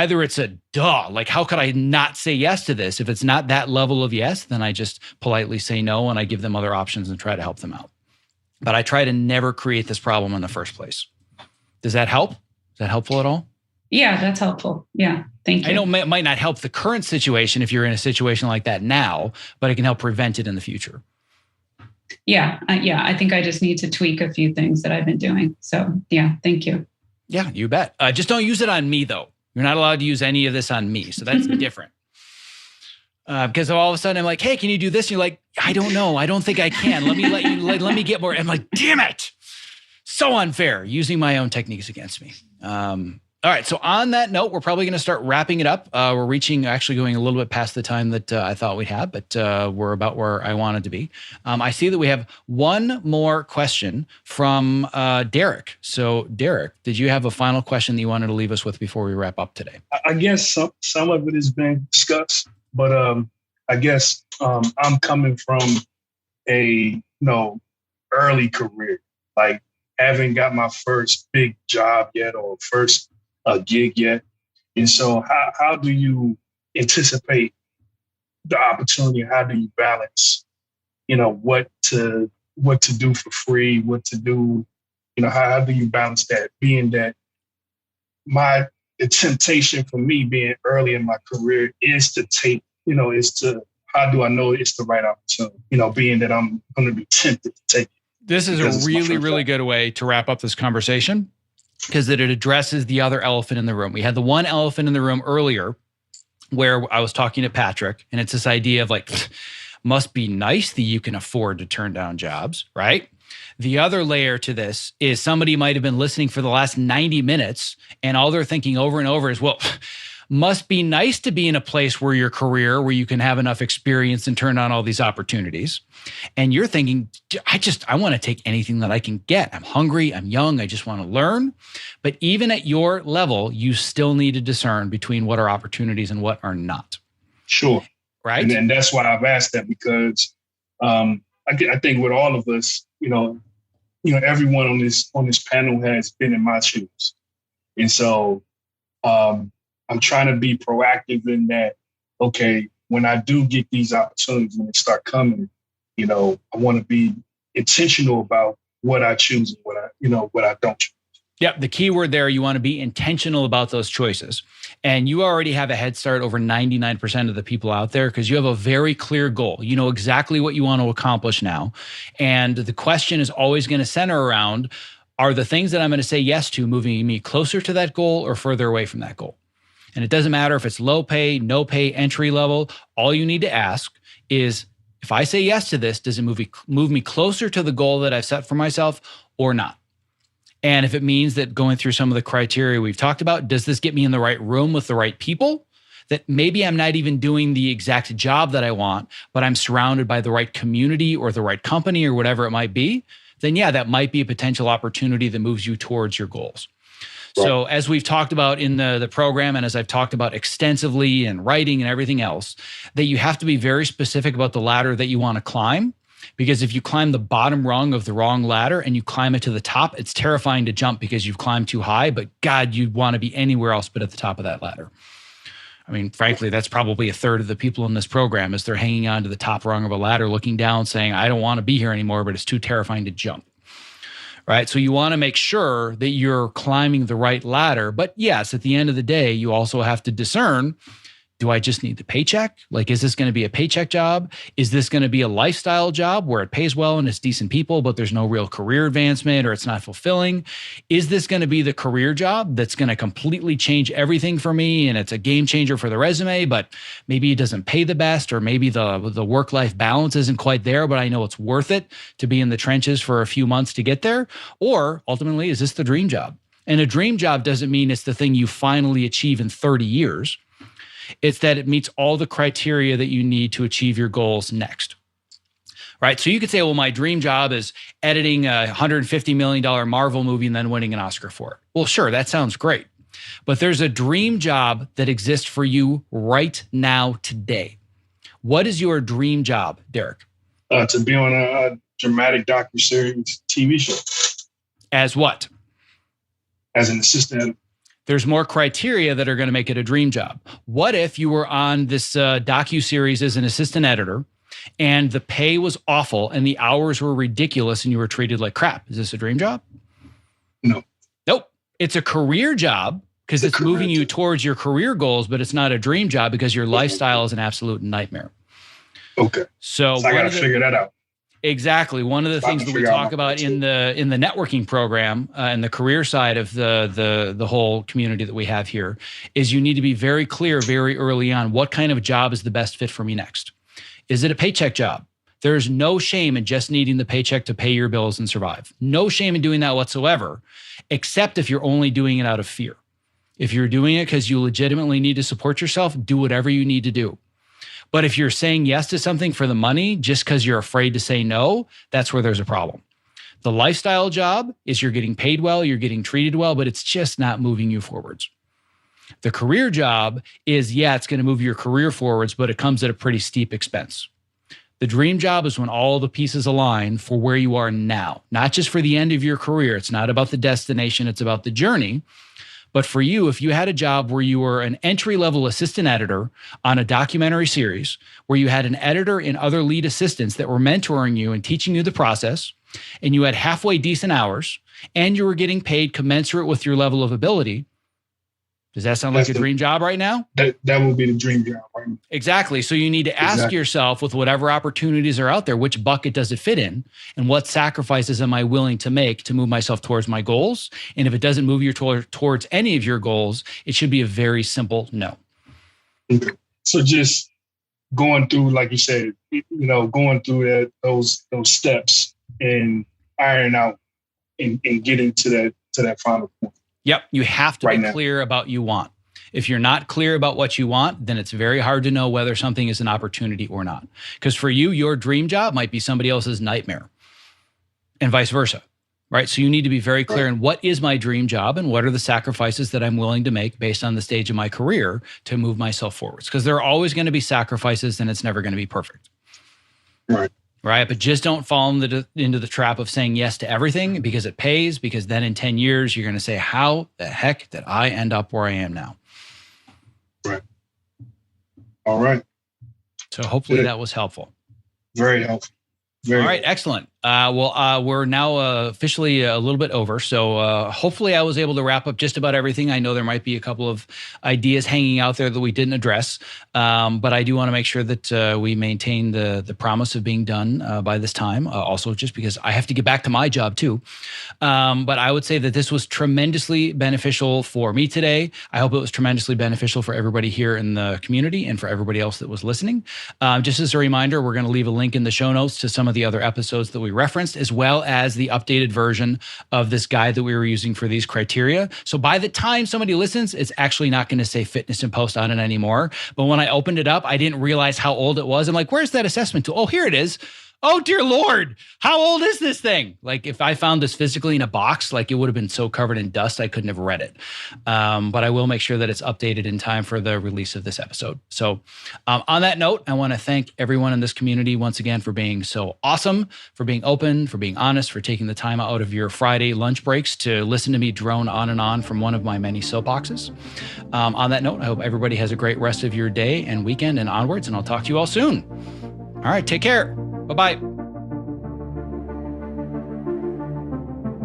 either it's a duh, like how could I not say yes to this? If it's not that level of yes, then I just politely say no and I give them other options and try to help them out. But I try to never create this problem in the first place. Does that help? Is that helpful at all? Yeah, that's helpful. Yeah, thank you. I know it might not help the current situation if you're in a situation like that now, but it can help prevent it in the future. Yeah, I think I just need to tweak a few things that I've been doing. So yeah, thank you. Yeah, you bet. Just don't use it on me though. You're not allowed to use any of this on me. So that's different. Because all of a sudden I'm like, hey, can you do this? And you're like, I don't know. I don't think I can. Let me get more. I'm like, damn it. So unfair, using my own techniques against me. All right. So on that note, we're probably going to start wrapping it up. We're actually going a little bit past the time that I thought we'd have, but we're about where I wanted to be. I see that we have one more question from Derek. So Derek, did you have a final question that you wanted to leave us with before we wrap up today? I guess some of it has been discussed, but I guess I'm coming from a early career, like haven't got my first big job yet or first gig yet. And so how do you anticipate the opportunity? How do you balance, what to do for free, what to do, how do you balance that, being that the temptation for me being early in my career is to take, how do I know it's the right opportunity, being that I'm going to be tempted to take it. This is a really, really good way to wrap up this conversation, because it addresses the other elephant in the room. We had the one elephant in the room earlier where I was talking to Patrick, and it's this idea of like, must be nice that you can afford to turn down jobs, right? The other layer to this is somebody might have been listening for the last 90 minutes and all they're thinking over and over is, well, must be nice to be in a place where your career, where you can have enough experience and turn on all these opportunities. And you're thinking, I want to take anything that I can get. I'm hungry, I'm young, I just want to learn. But even at your level, you still need to discern between what are opportunities and what are not. Sure. Right. And that's why I've asked that, because I think with all of us, everyone on this panel has been in my shoes. And so I'm trying to be proactive in that, okay, when I do get these opportunities, when they start coming, I want to be intentional about what I choose and what I don't choose. Yep. The key word there, you want to be intentional about those choices. And you already have a head start over 99% of the people out there because you have a very clear goal. You know exactly what you want to accomplish now. And the question is always going to center around, are the things that I'm going to say yes to moving me closer to that goal or further away from that goal? And it doesn't matter if it's low pay, no pay, entry level. All you need to ask is, if I say yes to this, does it move me closer to the goal that I've set for myself or not? And if it means that going through some of the criteria we've talked about, does this get me in the right room with the right people? That maybe I'm not even doing the exact job that I want, but I'm surrounded by the right community or the right company or whatever it might be, then yeah, that might be a potential opportunity that moves you towards your goals. So as we've talked about in the program, and as I've talked about extensively in writing and everything else, that you have to be very specific about the ladder that you want to climb. Because if you climb the bottom rung of the wrong ladder and you climb it to the top, it's terrifying to jump because you've climbed too high, but God, you'd want to be anywhere else but at the top of that ladder. I mean, frankly, that's probably a third of the people in this program, is they're hanging on to the top rung of a ladder, looking down saying, I don't want to be here anymore, but it's too terrifying to jump. Right. So you want to make sure that you're climbing the right ladder. But yes, at the end of the day, you also have to discern, do I just need the paycheck? Like, is this going to be a paycheck job? Is this going to be a lifestyle job where it pays well and it's decent people, but there's no real career advancement or it's not fulfilling? Is this going to be the career job that's going to completely change everything for me and it's a game changer for the resume, but maybe it doesn't pay the best, or maybe the work-life balance isn't quite there, but I know it's worth it to be in the trenches for a few months to get there? Or ultimately, is this the dream job? And a dream job doesn't mean it's the thing you finally achieve in 30 years. It's that it meets all the criteria that you need to achieve your goals next. Right? So you could say, well, my dream job is editing a $150 million Marvel movie and then winning an Oscar for it. Well, sure, that sounds great. But there's a dream job that exists for you right now, today. What is your dream job, Derek? To be on a dramatic docuseries TV show. As what? As an assistant editor. There's more criteria that are going to make it a dream job. What if you were on this docuseries as an assistant editor and the pay was awful and the hours were ridiculous and you were treated like crap? Is this a dream job? No. Nope. It's a career job because it's moving you towards your career goals, but it's not a dream job because your lifestyle is an absolute nightmare. Okay. So I got to figure that out. Exactly. One of the things that we talk about in the networking program and the career side of the whole community that we have here is you need to be very clear very early on what kind of job is the best fit for me next. Is it a paycheck job? There's no shame in just needing the paycheck to pay your bills and survive. No shame in doing that whatsoever, except if you're only doing it out of fear. If you're doing it because you legitimately need to support yourself, do whatever you need to do. But if you're saying yes to something for the money just because you're afraid to say no, that's where there's a problem. The lifestyle job is you're getting paid well, you're getting treated well, but it's just not moving you forwards. The career job is, it's going to move your career forwards, but it comes at a pretty steep expense. The dream job is when all the pieces align for where you are now, not just for the end of your career. It's not about the destination, it's about the journey. But for you, if you had a job where you were an entry-level assistant editor on a documentary series, where you had an editor and other lead assistants that were mentoring you and teaching you the process, and you had halfway decent hours, and you were getting paid commensurate with your level of ability, does that sound like a dream job right now? That would be the dream job right now. Exactly. So you need to ask yourself with whatever opportunities are out there, which bucket does it fit in? And what sacrifices am I willing to make to move myself towards my goals? And if it doesn't move you towards any of your goals, it should be a very simple no. Okay. So just going through, like you said, going through those steps and iron out and getting to that final point. Yep. You have to be clear about what you want. If you're not clear about what you want, then it's very hard to know whether something is an opportunity or not. Because for you, your dream job might be somebody else's nightmare and vice versa, right? So you need to be very clear in what is my dream job and what are the sacrifices that I'm willing to make based on the stage of my career to move myself forwards. Because there are always going to be sacrifices and it's never going to be perfect. Right. But just don't fall into the trap of saying yes to everything because it pays, because then in 10 years, you're going to say, how the heck did I end up where I am now? Right. All right. So hopefully that was helpful. Very helpful. All right. Excellent. We're now officially a little bit over. So hopefully I was able to wrap up just about everything. I know there might be a couple of ideas hanging out there that we didn't address. But I do want to make sure that we maintain the promise of being done by this time. Also, just because I have to get back to my job too. But I would say that this was tremendously beneficial for me today. I hope it was tremendously beneficial for everybody here in the community and for everybody else that was listening. Just as a reminder, we're going to leave a link in the show notes to some of the other episodes that we referenced, as well as the updated version of this guide that we were using for these criteria. So by the time somebody listens, it's actually not going to say fitness and post on it anymore. But when I opened it up, I didn't realize how old it was. I'm like, where's that assessment tool? Oh, here it is. Oh, dear Lord, how old is this thing? Like if I found this physically in a box, like it would have been so covered in dust, I couldn't have read it. But I will make sure that it's updated in time for the release of this episode. So on that note, I want to thank everyone in this community once again for being so awesome, for being open, for being honest, for taking the time out of your Friday lunch breaks to listen to me drone on and on from one of my many soapboxes. On that note, I hope everybody has a great rest of your day and weekend and onwards, and I'll talk to you all soon. All right, take care. Bye-bye.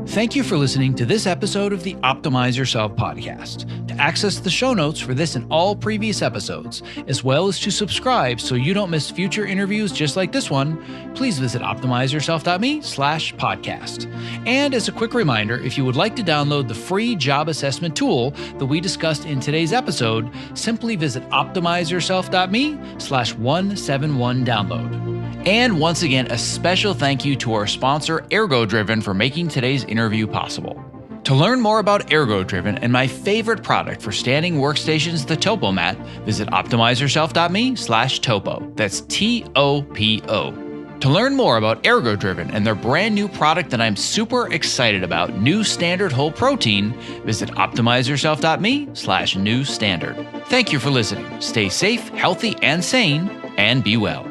Thank you for listening to this episode of the Optimize Yourself podcast. To access the show notes for this and all previous episodes, as well as to subscribe so you don't miss future interviews just like this one, please visit optimizeyourself.me/podcast. And as a quick reminder, if you would like to download the free job assessment tool that we discussed in today's episode, simply visit optimizeyourself.me/171download. And once again, a special thank you to our sponsor, ErgoDriven, for making today's interview possible. To learn more about ErgoDriven and my favorite product for standing workstations, the Topo Mat, visit optimizeyourself.me/topo. That's TOPO. To learn more about ErgoDriven and their brand new product that I'm super excited about, New Standard Whole Protein, visit optimizeyourself.me/new standard. Thank you for listening. Stay safe, healthy, and sane, and be well.